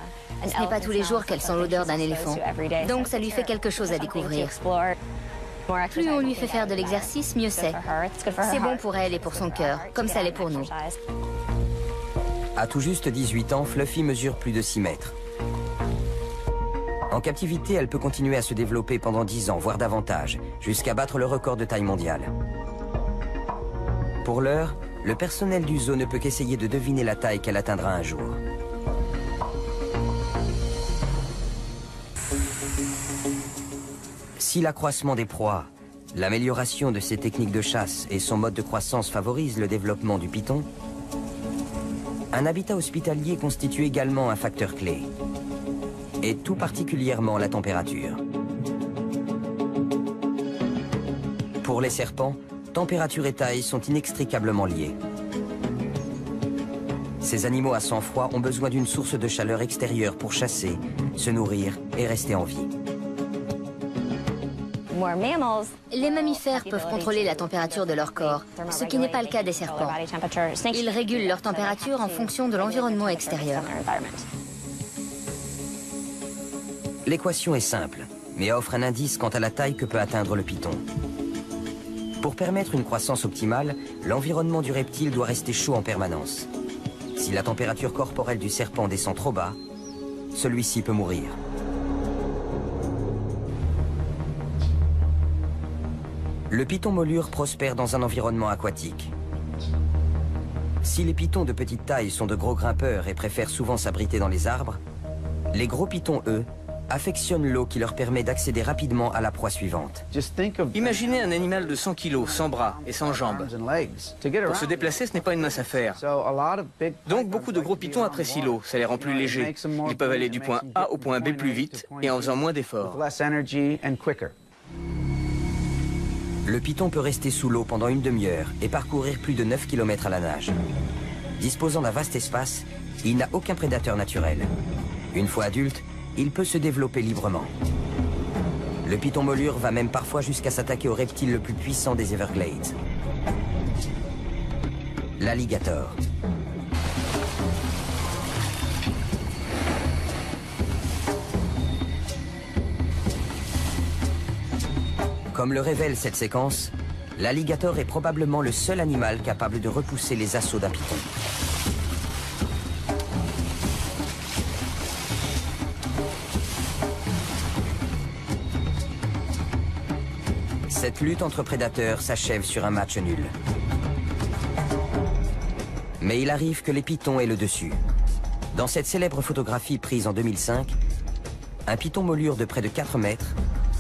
Speaker 10: Ce n'est pas tous les jours qu'elle sent l'odeur d'un éléphant. Donc ça lui fait quelque chose à découvrir. Plus on lui fait faire de l'exercice, mieux c'est. C'est bon pour elle et pour son cœur, comme ça l'est pour nous.
Speaker 2: À tout juste 18 ans, Fluffy mesure plus de 6 mètres. En captivité, elle peut continuer à se développer pendant 10 ans, voire davantage, jusqu'à battre le record de taille mondiale. Pour l'heure, le personnel du zoo ne peut qu'essayer de deviner la taille qu'elle atteindra un jour. Si l'accroissement des proies, l'amélioration de ses techniques de chasse et son mode de croissance favorisent le développement du python, un habitat hospitalier constitue également un facteur clé, et tout particulièrement la température. Pour les serpents, température et taille sont inextricablement liées. Ces animaux à sang froid ont besoin d'une source de chaleur extérieure pour chasser, se nourrir et rester en vie.
Speaker 10: Les mammifères peuvent contrôler la température de leur corps, ce qui n'est pas le cas des serpents. Ils régulent leur température en fonction de l'environnement extérieur.
Speaker 2: L'équation est simple, mais offre un indice quant à la taille que peut atteindre le python. Pour permettre une croissance optimale, l'environnement du reptile doit rester chaud en permanence. Si la température corporelle du serpent descend trop bas, celui-ci peut mourir. Le python molure prospère dans un environnement aquatique. Si les pythons de petite taille sont de gros grimpeurs et préfèrent souvent s'abriter dans les arbres, les gros pythons, eux, affectionnent l'eau qui leur permet d'accéder rapidement à la proie suivante.
Speaker 8: Imaginez un animal de 100 kg, sans bras et sans jambes. Pour se déplacer, ce n'est pas une mince affaire. Donc beaucoup de gros pythons apprécient l'eau, ça les rend plus légers. Ils peuvent aller du point A au point B plus vite et en faisant moins d'efforts.
Speaker 2: Le python peut rester sous l'eau pendant une demi-heure et parcourir plus de 9 km à la nage. Disposant d'un vaste espace, il n'a aucun prédateur naturel. Une fois adulte, il peut se développer librement. Le python molure va même parfois jusqu'à s'attaquer au reptile le plus puissant des Everglades, l'alligator. Comme le révèle cette séquence, l'alligator est probablement le seul animal capable de repousser les assauts d'un python. Cette lutte entre prédateurs s'achève sur un match nul. Mais il arrive que les pythons aient le dessus. Dans cette célèbre photographie prise en 2005, un python molure de près de 4 mètres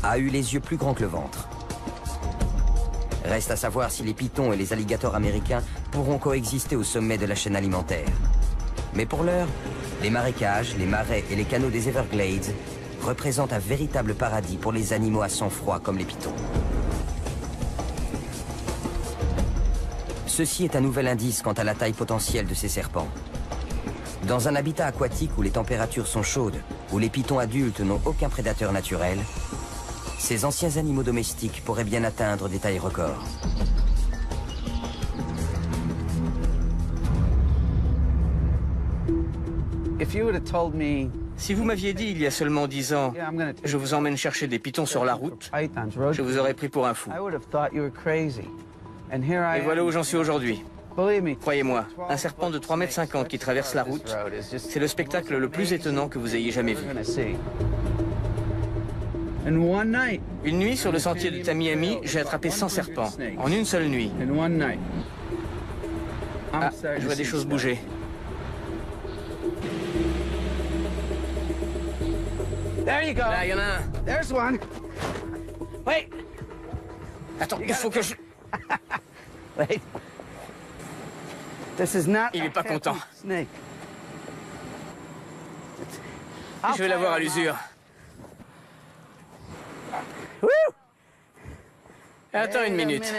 Speaker 2: a eu les yeux plus grands que le ventre. Reste à savoir si les pythons et les alligators américains pourront coexister au sommet de la chaîne alimentaire. Mais pour l'heure, les marécages, les marais et les canaux des Everglades représentent un véritable paradis pour les animaux à sang froid comme les pythons. Ceci est un nouvel indice quant à la taille potentielle de ces serpents. Dans un habitat aquatique où les températures sont chaudes, où les pythons adultes n'ont aucun prédateur naturel, ces anciens animaux domestiques pourraient bien atteindre des tailles records.
Speaker 8: Si vous m'aviez dit il y a seulement 10 ans, je vous emmène chercher des pythons sur la route, je vous aurais pris pour un fou. Et voilà où j'en suis aujourd'hui. Croyez-moi, un serpent de 3,50 m qui traverse la route, c'est le spectacle le plus étonnant que vous ayez jamais vu. Une nuit, sur le sentier de Tamiami, j'ai attrapé 100 serpents, en une seule nuit. Ah, je vois des choses bouger. Là, il y en a un. Oui. Attends, il faut que je... Il est pas content. Je vais l'avoir à l'usure. Attends une minute.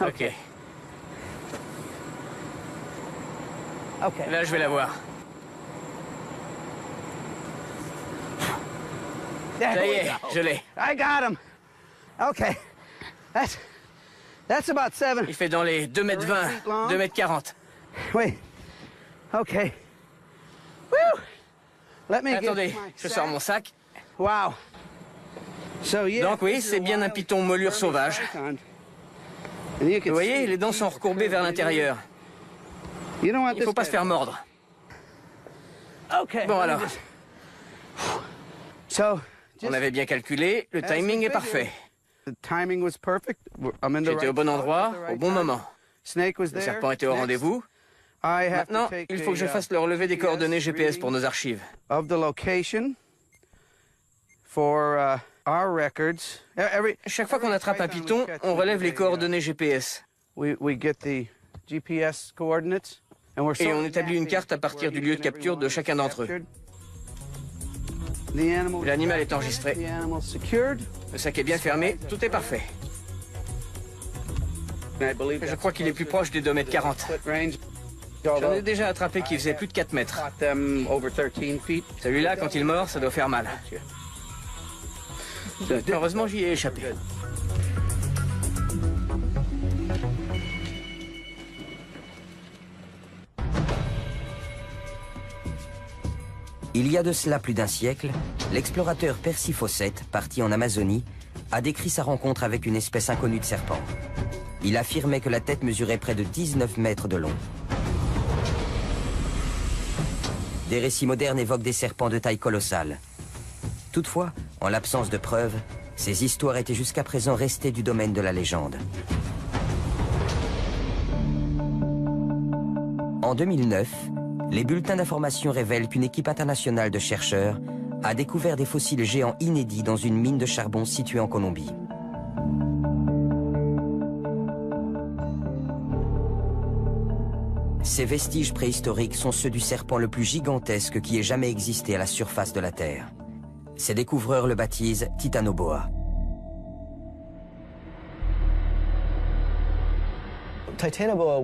Speaker 8: Ok. Là, je vais l'avoir. Ça y est, je l'ai. Il fait dans les 2,20 m, 2,40 m.
Speaker 12: Oui. OK.
Speaker 8: Attendez, je sors mon sac.
Speaker 12: Wow.
Speaker 8: Donc oui, c'est bien un python moulure sauvage. Vous voyez, les dents sont recourbées vers l'intérieur. Il ne faut pas se faire mordre. Bon alors. On avait bien calculé, le timing est parfait. J'étais au bon endroit, au bon moment. Le serpent était au rendez-vous. Maintenant, il faut que je fasse le relevé des coordonnées GPS pour nos archives. Chaque fois qu'on attrape un python, on relève les coordonnées GPS. Et on établit une carte à partir du lieu de capture de chacun d'entre eux. L'animal est enregistré. Le sac est bien fermé, tout est parfait. Je crois qu'il est plus proche des 2,40 m. J'en ai déjà attrapé qui faisait plus de 4 mètres. Celui-là, quand il mord, ça doit faire mal. Heureusement, j'y ai échappé.
Speaker 2: Il y a de cela plus d'un siècle, l'explorateur Percy Fawcett, parti en Amazonie, a décrit sa rencontre avec une espèce inconnue de serpent. Il affirmait que la tête mesurait près de 19 mètres de long. Des récits modernes évoquent des serpents de taille colossale. Toutefois, en l'absence de preuves, ces histoires étaient jusqu'à présent restées du domaine de la légende. En 2009, les bulletins d'information révèlent qu'une équipe internationale de chercheurs a découvert des fossiles géants inédits dans une mine de charbon située en Colombie. Ces vestiges préhistoriques sont ceux du serpent le plus gigantesque qui ait jamais existé à la surface de la Terre. Ses découvreurs le baptisent Titanoboa.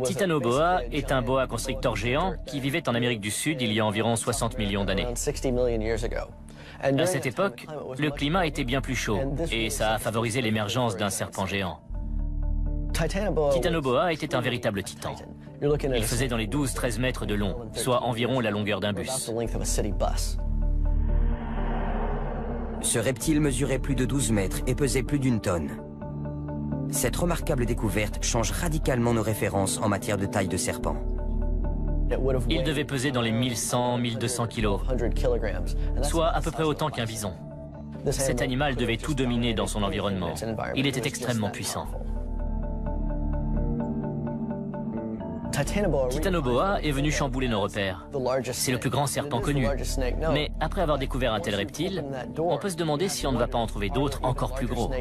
Speaker 3: Titanoboa est un boa constrictor géant qui vivait en Amérique du Sud il y a environ 60 millions d'années. À cette époque, le climat était bien plus chaud et ça a favorisé l'émergence d'un serpent géant. Titanoboa était un véritable titan. Il faisait dans les 12-13 mètres de long, soit environ la longueur d'un bus.
Speaker 2: Ce reptile mesurait plus de 12 mètres et pesait plus d'1 tonne. Cette remarquable découverte change radicalement nos références en matière de taille de serpent.
Speaker 3: Il devait peser dans les 1100-1200 kilos, soit à peu près autant qu'un bison. Cet animal devait tout dominer dans son environnement. Il était extrêmement puissant. Titanoboa est venu chambouler nos repères. C'est le plus grand serpent connu. Mais après avoir découvert un tel reptile, on peut se demander si on ne va pas en trouver d'autres encore plus gros.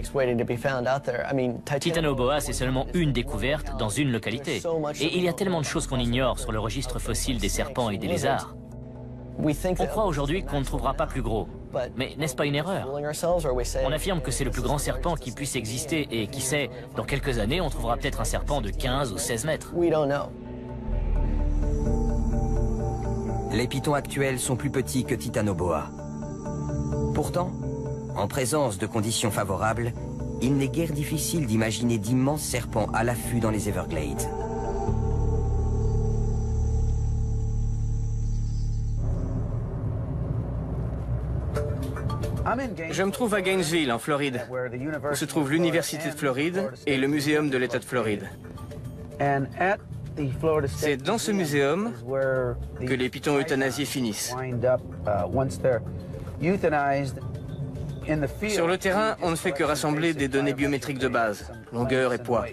Speaker 3: Titanoboa, c'est seulement une découverte dans une localité. Et il y a tellement de choses qu'on ignore sur le registre fossile des serpents et des lézards. On croit aujourd'hui qu'on ne trouvera pas plus gros. Mais n'est-ce pas une erreur? On affirme que c'est le plus grand serpent qui puisse exister et qui sait, dans quelques années, on trouvera peut-être un serpent de 15 ou 16 mètres.
Speaker 2: Les pythons actuels sont plus petits que Titanoboa. Pourtant, en présence de conditions favorables, il n'est guère difficile d'imaginer d'immenses serpents à l'affût dans les Everglades.
Speaker 8: Je me trouve à Gainesville, en Floride, où se trouve l'Université de Floride et le Muséum de l'État de Floride. C'est dans ce muséum que les pitons euthanasiés finissent. Sur le terrain, on ne fait que rassembler des données biométriques de base, longueur et poids.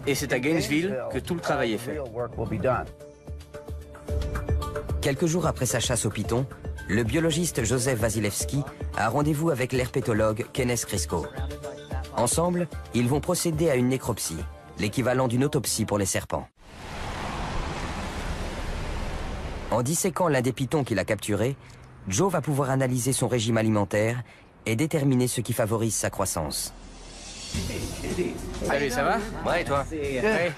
Speaker 8: Et c'est à Gainesville que tout le travail est fait.
Speaker 2: Quelques jours après sa chasse aux pitons, le biologiste Joseph Wasilewski a rendez-vous avec l'herpétologue Kenneth Crisco. Ensemble, ils vont procéder à une nécropsie, l'équivalent d'une autopsie pour les serpents. En disséquant l'un des pitons qu'il a capturé, Joe va pouvoir analyser son régime alimentaire et déterminer ce qui favorise sa croissance.
Speaker 8: Salut, ça va?
Speaker 4: Ouais, et toi?
Speaker 8: Ouais.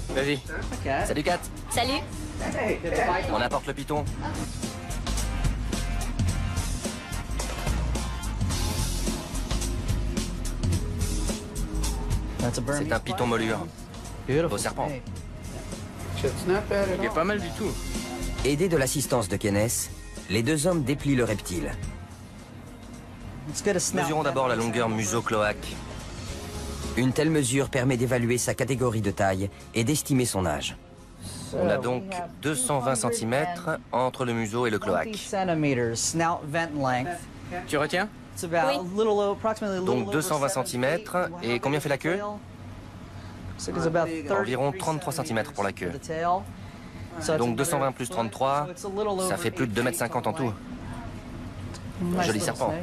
Speaker 8: Vas-y.
Speaker 4: Salut, Kat.
Speaker 10: Salut.
Speaker 4: On apporte le piton. C'est un piton molure. Beau serpent.
Speaker 8: Il est pas mal du tout.
Speaker 2: Aidés de l'assistance de Kenneth, les deux hommes déplient le reptile.
Speaker 4: Mesurons d'abord la longueur museau-cloaque.
Speaker 2: Une telle mesure permet d'évaluer sa catégorie de taille et d'estimer son âge.
Speaker 4: On a donc 220 cm entre le museau et le cloaque.
Speaker 8: Tu retiens?
Speaker 4: Donc 220 cm. Et combien fait la queue? Environ 33 cm pour la queue. Donc 220 plus 33, ça fait plus de 2,50 m en tout. Joli serpent.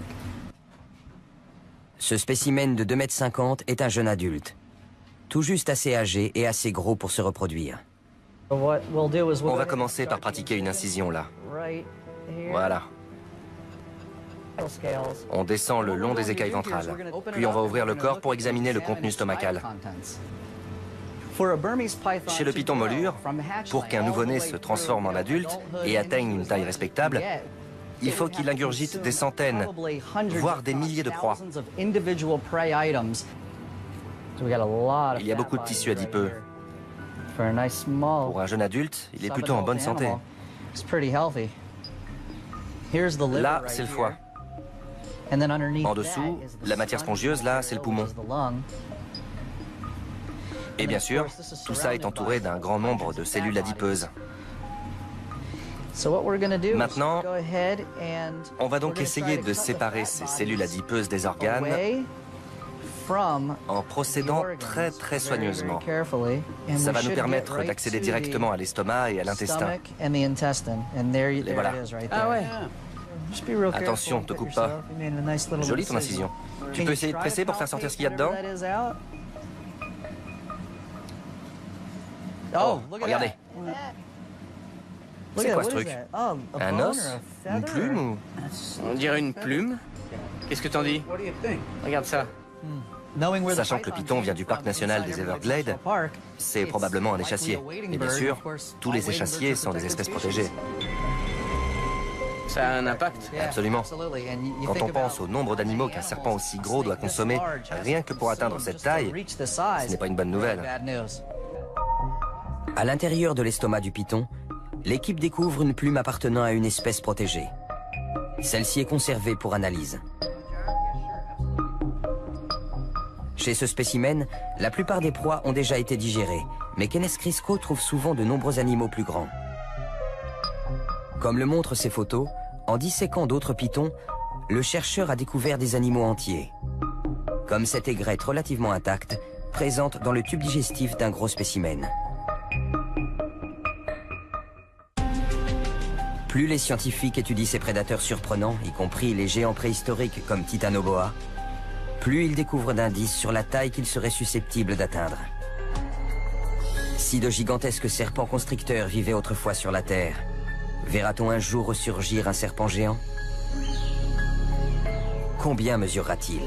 Speaker 2: Ce spécimen de 2,50 m est un jeune adulte, tout juste assez âgé et assez gros pour se reproduire.
Speaker 4: On va commencer par pratiquer une incision là. Voilà. On descend le long des écailles ventrales. Puis on va ouvrir le corps pour examiner le contenu stomacal. Chez le python molure, pour qu'un nouveau-né se transforme en adulte et atteigne une taille respectable, il faut qu'il ingurgite des centaines, voire des milliers de proies. Il y a beaucoup de tissu adipeux. Pour un jeune adulte, il est plutôt en bonne santé. Là, c'est le foie. En dessous, la matière spongieuse, là, c'est le poumon. Et bien sûr, tout ça est entouré d'un grand nombre de cellules adipeuses. Maintenant, on va donc essayer de séparer ces cellules adipeuses des organes en procédant très soigneusement. Ça va nous permettre d'accéder directement à l'estomac et à l'intestin. Et voilà.
Speaker 8: Ah ouais.
Speaker 4: Attention, te coupe pas. Jolie ton incision. Tu peux essayer de presser pour faire sortir ce qu'il y a dedans? Oh, regardez. C'est quoi ce truc? Un os? Une plume ou...
Speaker 8: On dirait une plume. Qu'est-ce que t'en dis? Regarde ça.
Speaker 4: Sachant que le python vient du parc national des Everglades, c'est probablement un échassier. Et bien sûr, tous les échassiers sont des espèces protégées.
Speaker 8: Ça a un impact?
Speaker 4: Absolument. Quand on pense au nombre d'animaux qu'un serpent aussi gros doit consommer, rien que pour atteindre cette taille, ce n'est pas une bonne nouvelle.
Speaker 2: À l'intérieur de l'estomac du python, l'équipe découvre une plume appartenant à une espèce protégée. Celle-ci est conservée pour analyse. Chez ce spécimen, la plupart des proies ont déjà été digérées, mais Kenneth Crisco trouve souvent de nombreux animaux plus grands. Comme le montrent ces photos, en disséquant d'autres pythons, le chercheur a découvert des animaux entiers. Comme cette aigrette relativement intacte, présente dans le tube digestif d'un gros spécimen. Plus les scientifiques étudient ces prédateurs surprenants, y compris les géants préhistoriques comme Titanoboa, plus ils découvrent d'indices sur la taille qu'ils seraient susceptibles d'atteindre. Si de gigantesques serpents constricteurs vivaient autrefois sur la Terre, verra-t-on un jour ressurgir un serpent géant? Combien mesurera-t-il?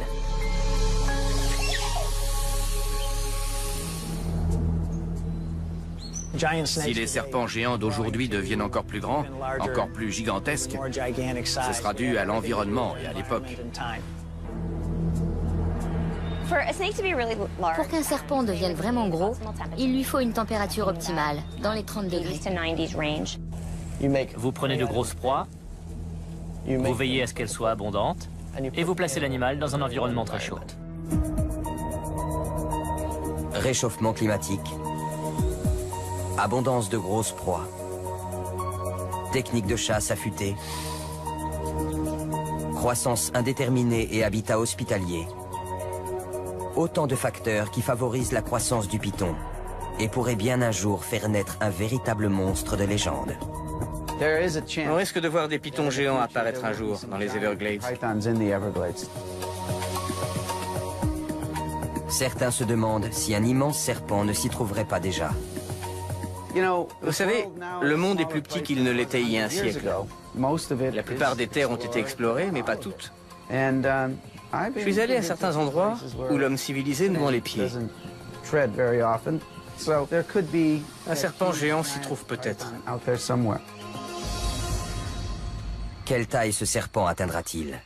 Speaker 11: Si les serpents géants d'aujourd'hui deviennent encore plus grands, encore plus gigantesques, ce sera dû à l'environnement et à l'époque.
Speaker 10: Pour qu'un serpent devienne vraiment gros, il lui faut une température optimale, dans les 30 degrés.
Speaker 3: Vous prenez de grosses proies Vous veillez à ce qu'elle soit abondante et vous placez l'animal dans un environnement très chaud.
Speaker 2: Réchauffement climatique, abondance de grosses proies, technique de chasse affûtée, croissance indéterminée et habitat hospitalier. Autant de facteurs qui favorisent la croissance du python et pourraient bien un jour faire naître un véritable monstre de légende.
Speaker 8: On risque de voir des pythons géants apparaître un jour dans les Everglades.
Speaker 2: Certains se demandent si un immense serpent ne s'y trouverait pas déjà.
Speaker 8: Vous savez, le monde est plus petit qu'il ne l'était il y a un siècle. La plupart des terres ont été explorées, mais pas toutes. Je suis allé à certains endroits où l'homme civilisé nous met les pieds. Un serpent géant s'y trouve peut-être.
Speaker 2: Quelle taille ce serpent atteindra-t-il?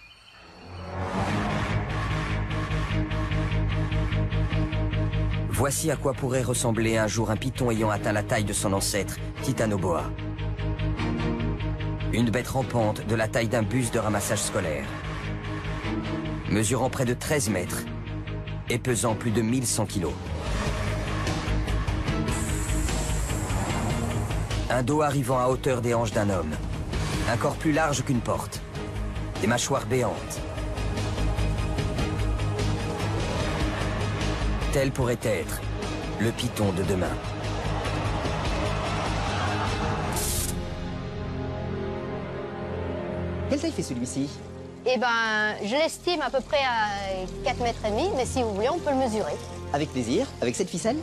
Speaker 2: Voici à quoi pourrait ressembler un jour un python ayant atteint la taille de son ancêtre, Titanoboa. Une bête rampante de la taille d'un bus de ramassage scolaire. Mesurant près de 13 mètres et pesant plus de 1100 kilos. Un dos arrivant à hauteur des hanches d'un homme. Un corps plus large qu'une porte. Des mâchoires béantes. Tel pourrait être le python de demain.
Speaker 1: Quelle taille fait celui-ci?
Speaker 7: Eh ben, je l'estime à peu près à 4,5 mètres, mais si vous voulez, on peut le mesurer.
Speaker 1: Avec plaisir, avec cette ficelle?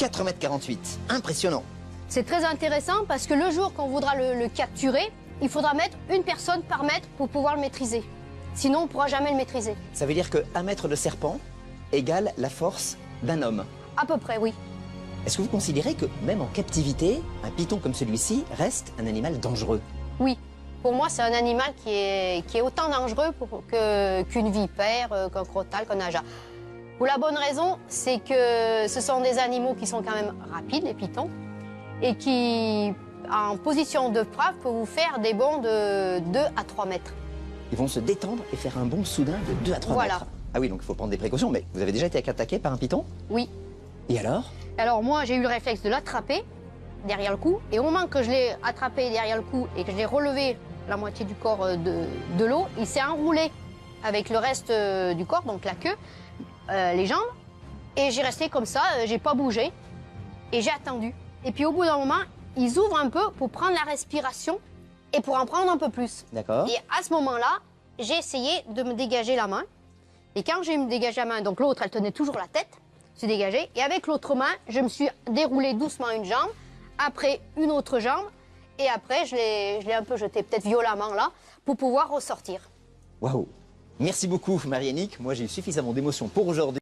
Speaker 1: « 4,48 m, impressionnant.
Speaker 7: C'est très intéressant parce que le jour qu'on voudra le capturer, il faudra mettre une personne par mètre pour pouvoir le maîtriser. Sinon, on ne pourra jamais le maîtriser.
Speaker 1: Ça veut dire qu'un mètre de serpent égale la force d'un homme?
Speaker 7: À peu près, oui.
Speaker 1: Est-ce que vous considérez que même en captivité, un python comme celui-ci reste un animal dangereux?
Speaker 7: Oui. Pour moi, c'est un animal qui est autant dangereux qu'une vipère, qu'un crotale, qu'un naja. Pour la bonne raison, c'est que ce sont des animaux qui sont quand même rapides, les pythons, et qui, en position de frappe, peuvent vous faire des bonds de 2 à 3 mètres.
Speaker 1: Ils vont se détendre et faire un bond soudain de 2 à 3 mètres. Ah oui, donc il faut prendre des précautions. Mais vous avez déjà été attaqué par un python?
Speaker 7: Oui.
Speaker 1: Et alors?
Speaker 7: Alors moi, j'ai eu le réflexe de l'attraper derrière le cou. Et au moment que je l'ai attrapé derrière le cou et que je l'ai relevé la moitié du corps de l'eau, il s'est enroulé avec le reste du corps, donc la queue, les jambes. Et j'ai resté comme ça, j'ai pas bougé. Et j'ai attendu. Et puis au bout d'un moment, ils ouvrent un peu pour prendre la respiration et pour en prendre un peu plus.
Speaker 1: D'accord.
Speaker 7: Et à ce moment-là, j'ai essayé de me dégager la main. Et quand j'ai me dégagé la main, donc l'autre, elle tenait toujours la tête, je suis dégagée. Et avec l'autre main, je me suis déroulé doucement une jambe, après une autre jambe, et après, je l'ai un peu jeté, peut-être violemment là, pour pouvoir ressortir.
Speaker 1: Waouh! Merci beaucoup, Marie-Annick. Moi, j'ai eu suffisamment d'émotions pour aujourd'hui.